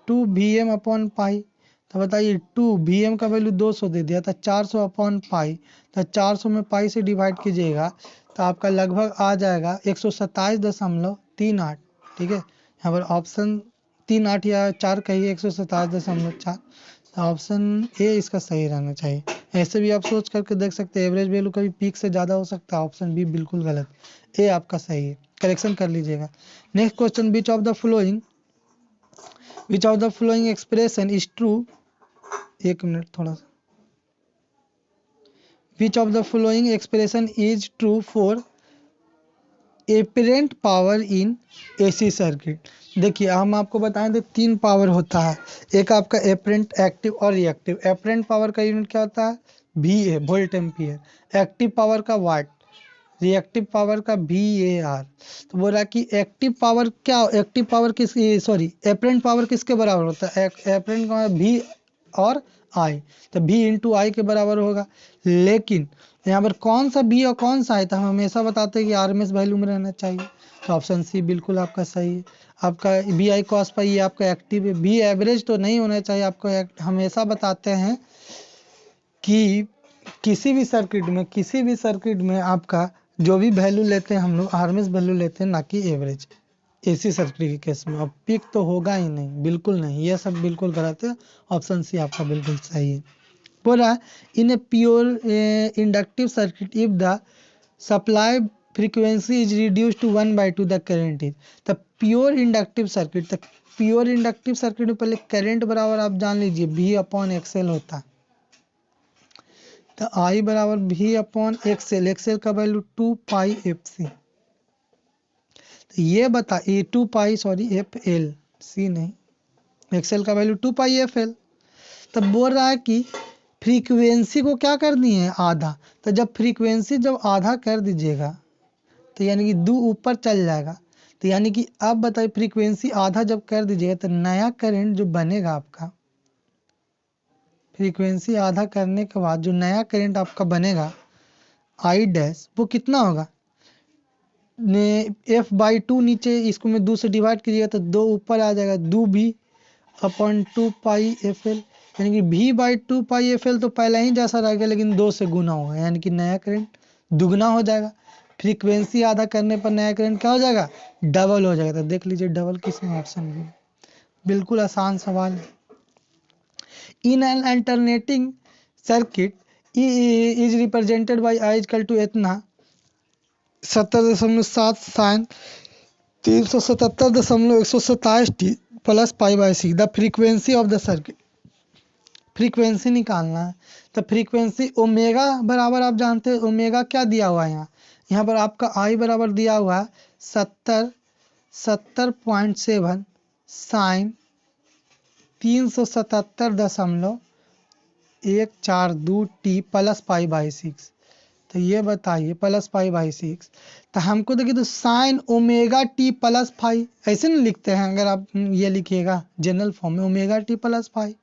2 VM अपॉन पाई। तो बताइए 2 VM का वैल्यू 200 दे दिया था, 400 अपॉन पाई, तो 400 में पाई से डिवाइड कीजिएगा तो आपका लगभग आ जाएगा 127.38, ठीक है। यहाँ पर ऑप्शन 38 या 4 कहिए, 127.4, तो ऑप्शन ए इसका सही रहना चाहिए। ऐसे भी आप सोच करके देख सकते हैं, एवरेज वैल्यू कभी पीक से ज़्यादा हो सकता है। ऑप्शन बी बिल्कुल गलत, ए आपका सही है, करेक्शन कर लीजिएगा। Next question, which of the flowing expression is true, एक मिनट थोड़ा सा, विच of the flowing expression is true for apparent power in AC circuit. देखिए हम आपको बताएं थे 3 पावर होता है, एक आपका एपरेंट, एक्टिव और रिएक्टिव। एपरेंट पावर का यूनिट क्या होता है, VA, volt ampere. Active power का वाट, रिएक्टिव पावर का VAR। तो बोल रहा है कि एक्टिव पावर क्या, एक्टिव पावर किस, सॉरी एपरेंट पावर किसके बराबर होता है, एपरेंट का V और I, तो V इंटू आई के बराबर होगा। लेकिन यहाँ पर कौन सा B और कौन सा I, तो हम हमेशा बताते हैं कि RMS वैल्यू में रहना चाहिए। तो ऑप्शन सी बिल्कुल आपका सही है। आपका VI cos पाई ये आपका एक्टिव है, V एवरेज तो नहीं होना चाहिए। आपको हमेशा बताते हैं कि किसी भी सर्किट में आपका जो भी वैल्यू लेते हैं हम लोग आरएमएस वैल्यू लेते हैं, ना कि एवरेज। एसी सर्किट के केस में अब पीक तो होगा ही नहीं, बिल्कुल नहीं, ये सब बिल्कुल गलत है। ऑप्शन सी आपका बिल्कुल सही है। बोल रहा है in a pure inductive circuit if the supply frequency is reduce to 1/2 the current is. The pure inductive circuit, तक प्योर इंडक्टिव सर्किट में पहले करंट बराबर आप जान लीजिए V/XL होता है। तो I बराबर V/XL, एक्सएल का वैल्यू 2 पाई FC। तो ये बता, ये 2 पाई, सॉरी FL, C नहीं, एक्सएल का वैल्यू 2 पाई FL। तब बोल रहा है कि फ्रीक्वेंसी को क्या कर दिए हैं, आधा। तो जब फ्रीक्वेंसी जब आधा कर दीजिएगा तो यानी कि 2 ऊपर चल जाएगा। तो यानी कि अब बताइए फ्रीक्वेंसी आधा जब कर दीजिएगा तो नया करंट जो बनेगा आपका, फ्रीक्वेंसी आधा करने के बाद जो नया करंट आपका बनेगा आई डैश, वो कितना होगा, f/2 नीचे इसको में 2 से डिवाइड कीजिएगा तो 2 ऊपर आ जाएगा, 2v/2πfl, यानी कि v/2πfl तो पहले ही जैसा रहेगा लेकिन 2 से गुना होगा, यानी कि नया करंट दुगना हो जाएगा। फ्रीक्वेंसी आधा करने पर नया करंट क्या हो जाएगा, डबल हो जाएगा। तो देख लीजिए डबल किसमें ऑप्शन में, बिल्कुल आसान सवाल है। In an alternating circuit is represented by I equal to इतना 70.7 sine 377.127 T plus π/6। The frequency of the circuit, frequency निकालना है। तो फ्रीक्वेंसी ओमेगा बराबर आप जानते हैं, ओमेगा क्या दिया हुआ है यहाँ पर आपका आई बराबर दिया हुआ है 70.7 साइन 377.142 टी प्लस π/6। तो ये बताइए प्लस π/6, तो हमको देखिए तो sine omega T plus five ऐसे नहीं लिखते हैं, अगर आप ये लिखिएगा जनरल फॉर्म में ओमेगा टी प्लस फाइव।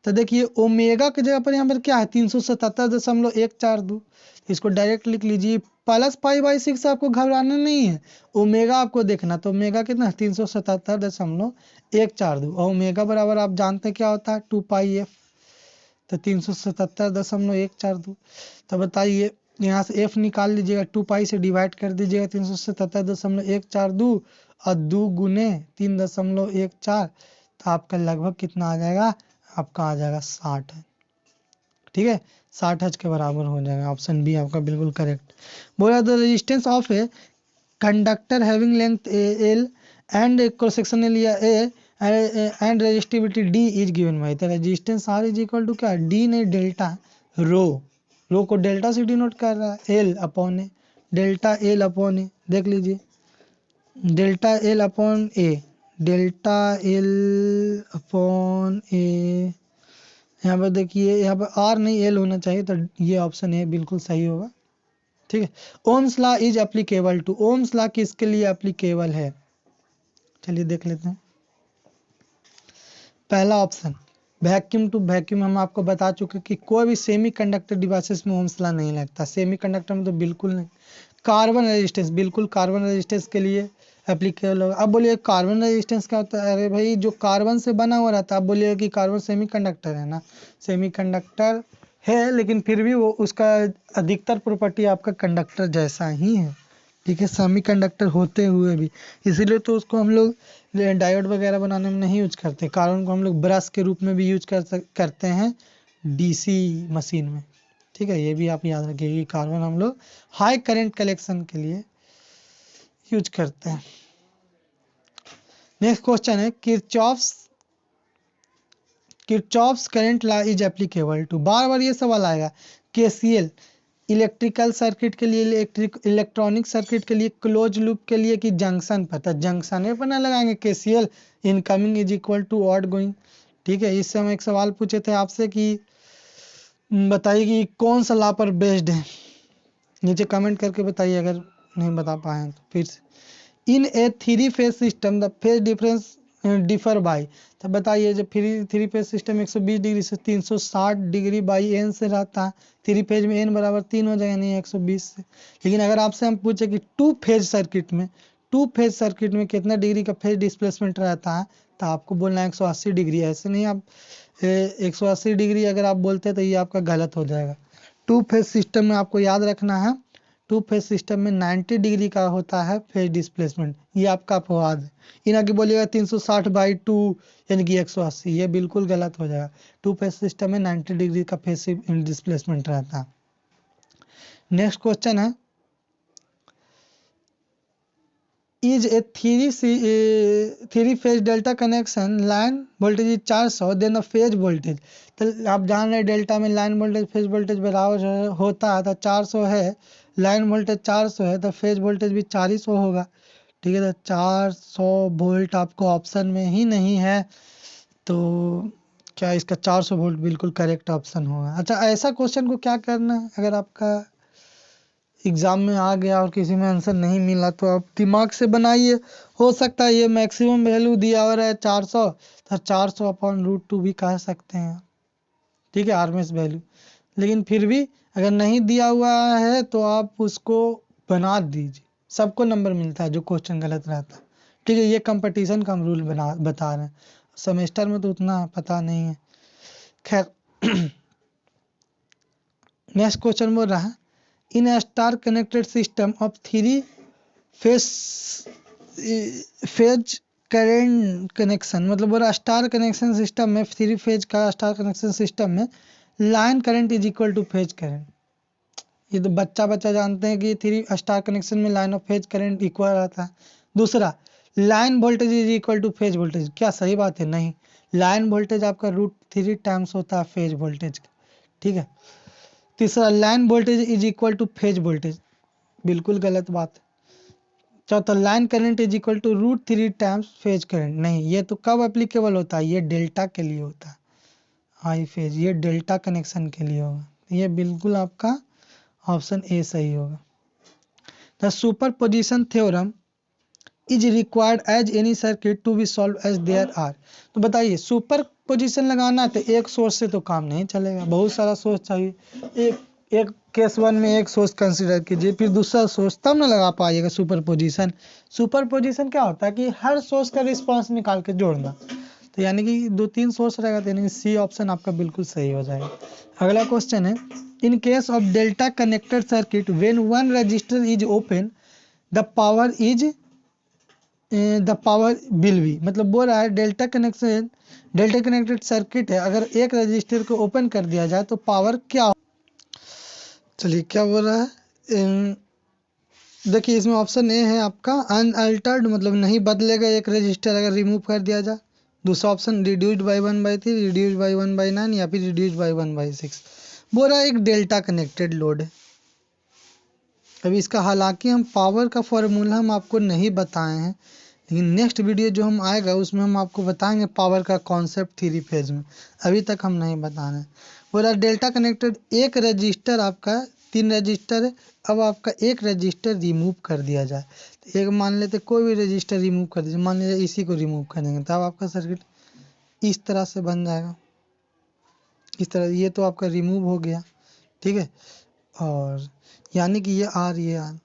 तो देखिए ओमेगा की जगह पर यहाँ पर क्या है 377.142, इसको डायरेक्ट लिख लीजिए। प्लस π/6 आपको घबराना नहीं है, ओमेगा आपको देखना। तो ओमेगा कितना 377.142 और ओमेगा बराबर आप जानते हैं क्या होता है 2πf। तो 377.142। तो बताइए यहाँ से f निकाल लीजिएगा, 2π से डिवाइड कर दीजिएगा 377.142 और 2 गुने 3.14, तो आपका लगभग कितना आ जाएगा, आपका आ जाएगा 60 है। ठीक है, 60 हज के बराबर हो जाएगा। ऑप्शन बी आपका बिल्कुल करेक्ट। बोला the resistance of a conductor having length L and cross section area A and resistivity D is given by. तो resistance R is equal to क्या, डी नहीं डेल्टा रो, रो को डेल्टा से डिनोट कर रहा है, L upon A, delta L upon A. देख लीजिए delta L upon A, delta L upon A, यहाँ पर देखिए यहाँ पर आर नहीं एल होना चाहिए, तो ये ऑप्शन ए बिल्कुल सही होगा। ठीक है, Ohm's law is applicable to, Ohm's law किसके लिए एप्लीकेबल है, चलिए देख लेते हैं। पहला ऑप्शन वैक्यूम टू वैक्यूम, हम आपको बता चुके कि कोई भी सेमी कंडक्टर डिवाइसेस में ओम्स लॉ नहीं लगता, सेमी कंडक्टर में तो बिल्कुल नहीं। कार्बन रेजिस्टेंस, बिल्कुल कार्बन रेजिस्टेंस के लिए एप्लीकेबल होगा। अब बोलिए कार्बन रेजिस्टेंस क्या होता है, अरे भाई जो कार्बन से बना हुआ रहता है, अब बोलिए कि कार्बन सेमी कंडक्टर है ना, सेमी कंडक्टर है लेकिन फिर भी वो उसका अधिकतर प्रॉपर्टी आपका कंडक्टर जैसा ही है। ठीक है, सेमी कंडक्टर होते हुए भी, इसीलिए तो उसको हम लोग डायोड वगैरह बनाने में नहीं यूज करते। कार्बन को हम लोग ब्रश के रूप में भी यूज करते हैं डीसी मशीन में। ठीक है, ये भी आप याद रखिए कि कार्बन हम लोग हाई करंट कलेक्शन के लिए यूज करते हैं। नेक्स्ट क्वेश्चन है Kirchhoff's current law is applicable to, बार बार ये सवाल आएगा। केसीएल इलेक्ट्रिकल सर्किट के लिए, इलेक्ट्रॉनिक सर्किट के लिए, क्लोज लूप के लिए कि जंक्शन पर, तो जंक्शन पर ना लगाएंगे KCL, incoming is equal to outgoing. ठीक है, इससे हम एक सवाल पूछे थे आपसे कि बताइए कि कौन सा लॉ पर बेस्ड है, नीचे कमेंट करके बताइए अगर नहीं बता पाए तो। फिर से in a three phase system the phase difference differ by, तो बताइए जब थ्री फेज सिस्टम 120 डिग्री से 360 डिग्री बाई एन से रहता है, थ्री फेज में एन बराबर 3 हो जाएगा, नहीं 120 से। लेकिन अगर आपसे हम पूछे कि टू फेज सर्किट में कितना डिग्री का फेज डिस्प्लेसमेंट रहता है, तो आपको बोलना है 180 डिग्री। ऐसे नहीं आप 180 डिग्री अगर आप बोलते हैं तो ये आपका गलत हो जाएगा। टू फेज सिस्टम में आपको याद रखना है, टू फेज सिस्टम में 90 डिग्री का होता है फेज डिस्प्लेसमेंट, ये आपका अपवाद है। इना की बोलिएगा 360/2 यानी कि 180, ये बिल्कुल गलत हो जाएगा। टू फेज सिस्टम में 90 डिग्री का फेज डिस्प्लेसमेंट रहता है। नेक्स्ट क्वेश्चन है is a three phase delta connection line voltage is 400 then phase voltage. तो आप जान रहे डेल्टा में लाइन वोल्टेज फेज वोल्टेज बराबर होता है, तो 400 है, लाइन वोल्टेज 400 है तो फेज वोल्टेज भी 400 होगा। ठीक है, तो 400 वोल्ट आपको ऑप्शन में ही नहीं है, तो क्या इसका 400 वोल्ट बिल्कुल करेक्ट ऑप्शन होगा। अच्छा, ऐसा क्वेश्चन को क्या करना है, अगर आपका एग्जाम में आ गया और किसी में आंसर नहीं मिला तो आप दिमाग से बनाइए। हो सकता है ये मैक्सिमम वैल्यू दिया हुआ है 400, तो 400/√2 भी कह सकते हैं, ठीक है, आरएमएस वैल्यू। लेकिन फिर भी अगर नहीं दिया हुआ है तो आप उसको बना दीजिए, सबको नंबर मिलता है जो क्वेश्चन गलत रहता है, ठीक है। ये कंपटीशन का हम रूल बता रहे हैं, सेमेस्टर में तो उतना पता नहीं है। खैर नेक्स्ट क्वेश्चन बोल रहा है, इन a star connected system of 3 phase current connection, मतलब बोला स्टार कनेक्शन सिस्टम में, 3 फेज का स्टार कनेक्शन सिस्टम में line current is equal to phase current. ये तो बच्चा बच्चा जानते हैं कि 3 स्टार कनेक्शन में line of phase current equal रहता है। दूसरा, line voltage is equal to phase voltage. क्या सही बात है? नहीं, लाइन वोल्टेज आपका √3 टाइम्स होता है फेज वोल्टेज का, ठीक है। तीसरा, line voltage is equal to phase voltage, बिल्कुल गलत बात है। चौथा, line current is equal to √3 times phase current. नहीं, ये तो कब एप्लीकेबल होता है? ये डेल्टा के लिए होता है, हाई फेज, ये डेल्टा कनेक्शन के लिए होगा। ये बिल्कुल आपका ऑप्शन ए सही होगा। The superposition theorem is required as any circuit to be solve as there are. तो बताइए, सुपर पोजिशन लगाना है तो एक सोर्स से तो काम नहीं चलेगा, बहुत सारा सोर्स चाहिए। एक केस 1 में एक सोर्स कंसीडर कीजिए, फिर दूसरा सोर्स, तब ना लगा पाइएगा सुपर पोजिशन। सुपर पोजिशन क्या होता है कि हर सोर्स का रिस्पॉन्स निकाल के जोड़ना, तो यानी कि 2-3 सोर्स रहेगा, तो यानी सी ऑप्शन आपका बिल्कुल सही हो जाएगा। अगला क्वेश्चन है, in case of delta connected circuit when one register is open the power will be, मतलब बोल रहा है डेल्टा कनेक्टेड सर्किट है, अगर एक रजिस्टर को ओपन कर दिया जाए तो पावर क्या। चलिए क्या बोल रहा है, देखिए इसमें ऑप्शन ए है आपका अनअल्टर्ड, मतलब नहीं बदलेगा एक रजिस्टर अगर रिमूव कर दिया जाए। दूसरा option reduced by 1/3, reduced by 1/9, या फिर रिड्यूस्ड बाई 1/6। बोल रहा है एक डेल्टा कनेक्टेड लोड है। अभी इसका हालांकि हम पावर का फॉर्मूला हम आपको नहीं बताए हैं, लेकिन नेक्स्ट वीडियो जो हम आएगा उसमें हम आपको बताएंगे पावर का कॉन्सेप्ट 3 फेज में, अभी तक हम नहीं बता रहे हैं। बोला डेल्टा कनेक्टेड, एक रजिस्टर आपका 3 रजिस्टर है, अब आपका एक रजिस्टर रिमूव कर दिया जाए, तो एक मान लेते कोई भी रजिस्टर रिमूव कर दीजिए, मान लीजिए इसी को रिमूव कर देंगे, तब आपका सर्किट इस तरह से बन जाएगा, इस तरह। ये तो आपका रिमूव हो गया, ठीक है। और यानी कि ये आर, ये आर,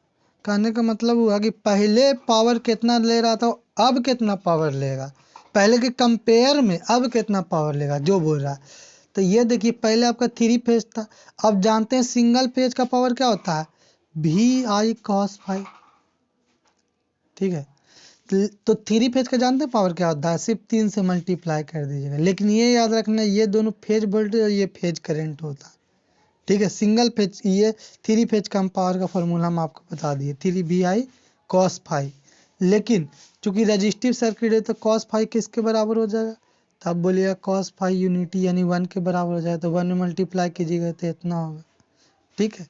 कहने का मतलब हुआ कि पहले पावर कितना ले रहा था, अब कितना पावर लेगा, पहले के कंपेयर में अब कितना पावर लेगा, जो बोल रहा है। तो ये देखिए, पहले आपका 3 फेज था, अब जानते हैं सिंगल फेज का पावर क्या होता है, VI cos phi, ठीक है। तो 3 फेज का जानते हैं पावर क्या होता है, सिर्फ 3 से मल्टीप्लाई कर दीजिएगा। लेकिन ये याद रखना, ये दोनों फेज वोल्टेज और ये फेज करंट होता है, ठीक है। सिंगल फेज, ये 3 फेज का पावर का फॉर्मूला हम आपको बता दिए, 3VI cos phi। लेकिन चूंकि रजिस्टिव सर्किट है तो cos phi किसके बराबर हो जाएगा, तो आप बोलिएगा cos phi यूनिटी यानी 1 के बराबर हो जाएगा, तो 1 में मल्टीप्लाई कीजिएगा तो इतना होगा, ठीक है।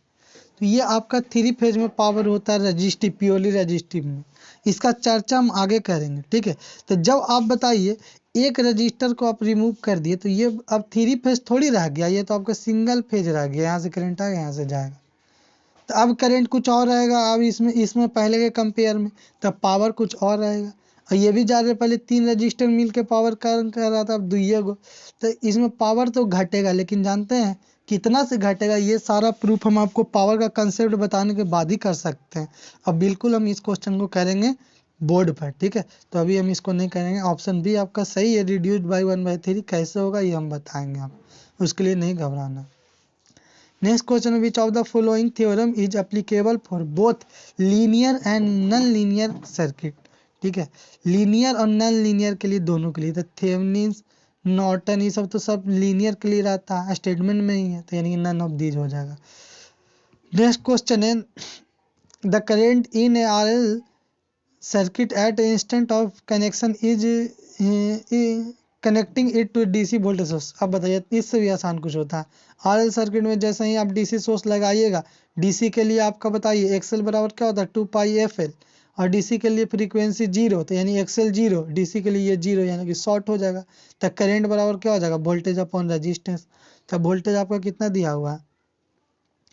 तो ये आपका 3 फेज में पावर होता है रजिस्टिव, प्योरली रजिस्टिव में, इसका चर्चा हम आगे करेंगे, ठीक है। तो जब आप बताइए एक रजिस्टर को आप रिमूव कर दिए तो ये अब 3 फेज थोड़ी रह गया, ये तो आपका सिंगल फेज रह गया, यहाँ से करंट आएगा, यहाँ से जाएगा, तो अब करंट कुछ और रहेगा, अब इसमें पहले के कंपेयर में तब पावर कुछ और रहेगा। और ये भी जा रहे, पहले 3 रजिस्टर मिल के पावर कर रहा था, अब 2 गो, तो इसमें पावर तो घटेगा, लेकिन जानते हैं कितना से घटेगा, ये सारा प्रूफ हम आपको पावर का कंसेप्ट बताने के बाद ही कर सकते हैं। अब बिल्कुल हम इस क्वेश्चन को करेंगे बोर्ड पर, ठीक है। तो अभी हम इसको नहीं करेंगे। ऑप्शन बी आपका सही है, रिड्यूस्ड बाई 1/3 कैसे होगा ये हम बताएंगे, आप उसके लिए नहीं घबराना। Next question, which of the following theorem is applicable for both linear and non linear circuit, ठीक है। लीनियर और नॉन लीनियर के लिए, दोनों के लिए, तो थेवेनिन, नॉर्टन, ये सब तो सब लीनियर के लिए रहता है, स्टेटमेंट में ही है, तो यानी कि नन ऑफ दीज हो जाएगा। नेक्स्ट क्वेश्चन है, the current in a RL circuit at instant of connection is connecting it to DC voltage source. अब बताइए, इससे भी आसान कुछ होता है। RL सर्किट में जैसे ही आप DC सोर्स लगाइएगा, DC के लिए आपका बताइए XL बराबर क्या होता है, 2πfL, और डीसी के लिए फ्रीक्वेंसी 0, तो यानी एक्सएल 0, डीसी के लिए ये 0 यानी कि शॉर्ट हो जाएगा। तो करंट बराबर क्या हो जाएगा, वोल्टेज अपॉन रेजिस्टेंस। तो वोल्टेज आपका कितना दिया हुआ है,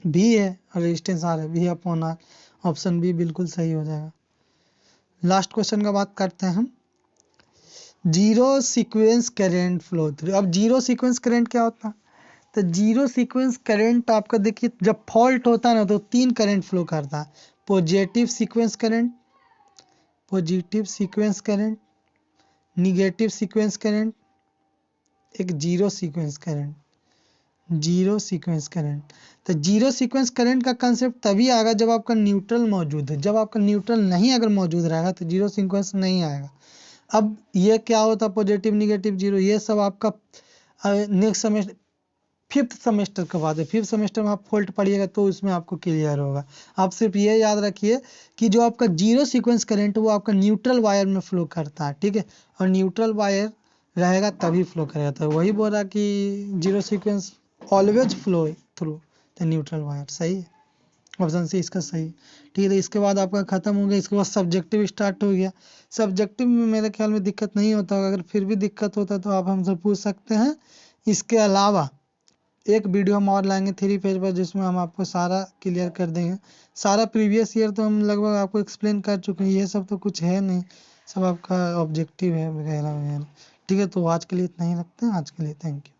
V है, और रेजिस्टेंस R है, V upon R। Option B बिल्कुल सही हो जाएगा। लास्ट क्वेश्चन का बात करते हैं हम, zero sequence current flow through. अब जीरो सीक्वेंस करंट क्या होता है, तो जीरो सीक्वेंस करंट आपका देखिए जब फॉल्ट होता है ना तो 3 करंट फ्लो करता है, positive sequence current, positive sequence current, negative sequence current, एक zero sequence current, zero sequence current. तो जीरो सीक्वेंस करंट का कंसेप्ट तभी आएगा जब आपका न्यूट्रल मौजूद है। जब आपका न्यूट्रल नहीं अगर मौजूद रहेगा तो जीरो सीक्वेंस नहीं आएगा। अब ये क्या होता है, पॉजिटिव निगेटिव जीरो, ये सब आपका नेक्स्ट सेमेस्टर 5th सेमेस्टर के बाद है। 5th सेमेस्टर में आप फॉल्ट पढ़िएगा तो उसमें आपको क्लियर होगा। आप सिर्फ ये याद रखिए कि जो आपका जीरो सीक्वेंस करंट वो आपका न्यूट्रल वायर में फ्लो करता है, ठीक है, और न्यूट्रल वायर रहेगा तभी फ्लो करेगा। तो वही बोल रहा कि zero sequence always flow through the neutral wire. सही है, ऑप्शन सी इसका सही है। ठीक है, तो इसके बाद आपका खत्म हो गया। इसके बाद सब्जेक्टिव स्टार्ट हो गया। सब्जेक्टिव में मेरे ख्याल में दिक्कत नहीं होता होगा, अगर फिर भी दिक्कत होता तो आप हमसे पूछ सकते हैं। इसके अलावा एक वीडियो हम और लाएंगे 3 पेज पर, जिसमें हम आपको सारा क्लियर कर देंगे। सारा प्रीवियस ईयर तो हम लगभग आपको एक्सप्लेन कर चुके हैं, ये सब तो कुछ है नहीं, सब आपका ऑब्जेक्टिव है वगैरह वगैरह। ठीक है, तो आज के लिए इतना ही रखते हैं। आज के लिए थैंक यू।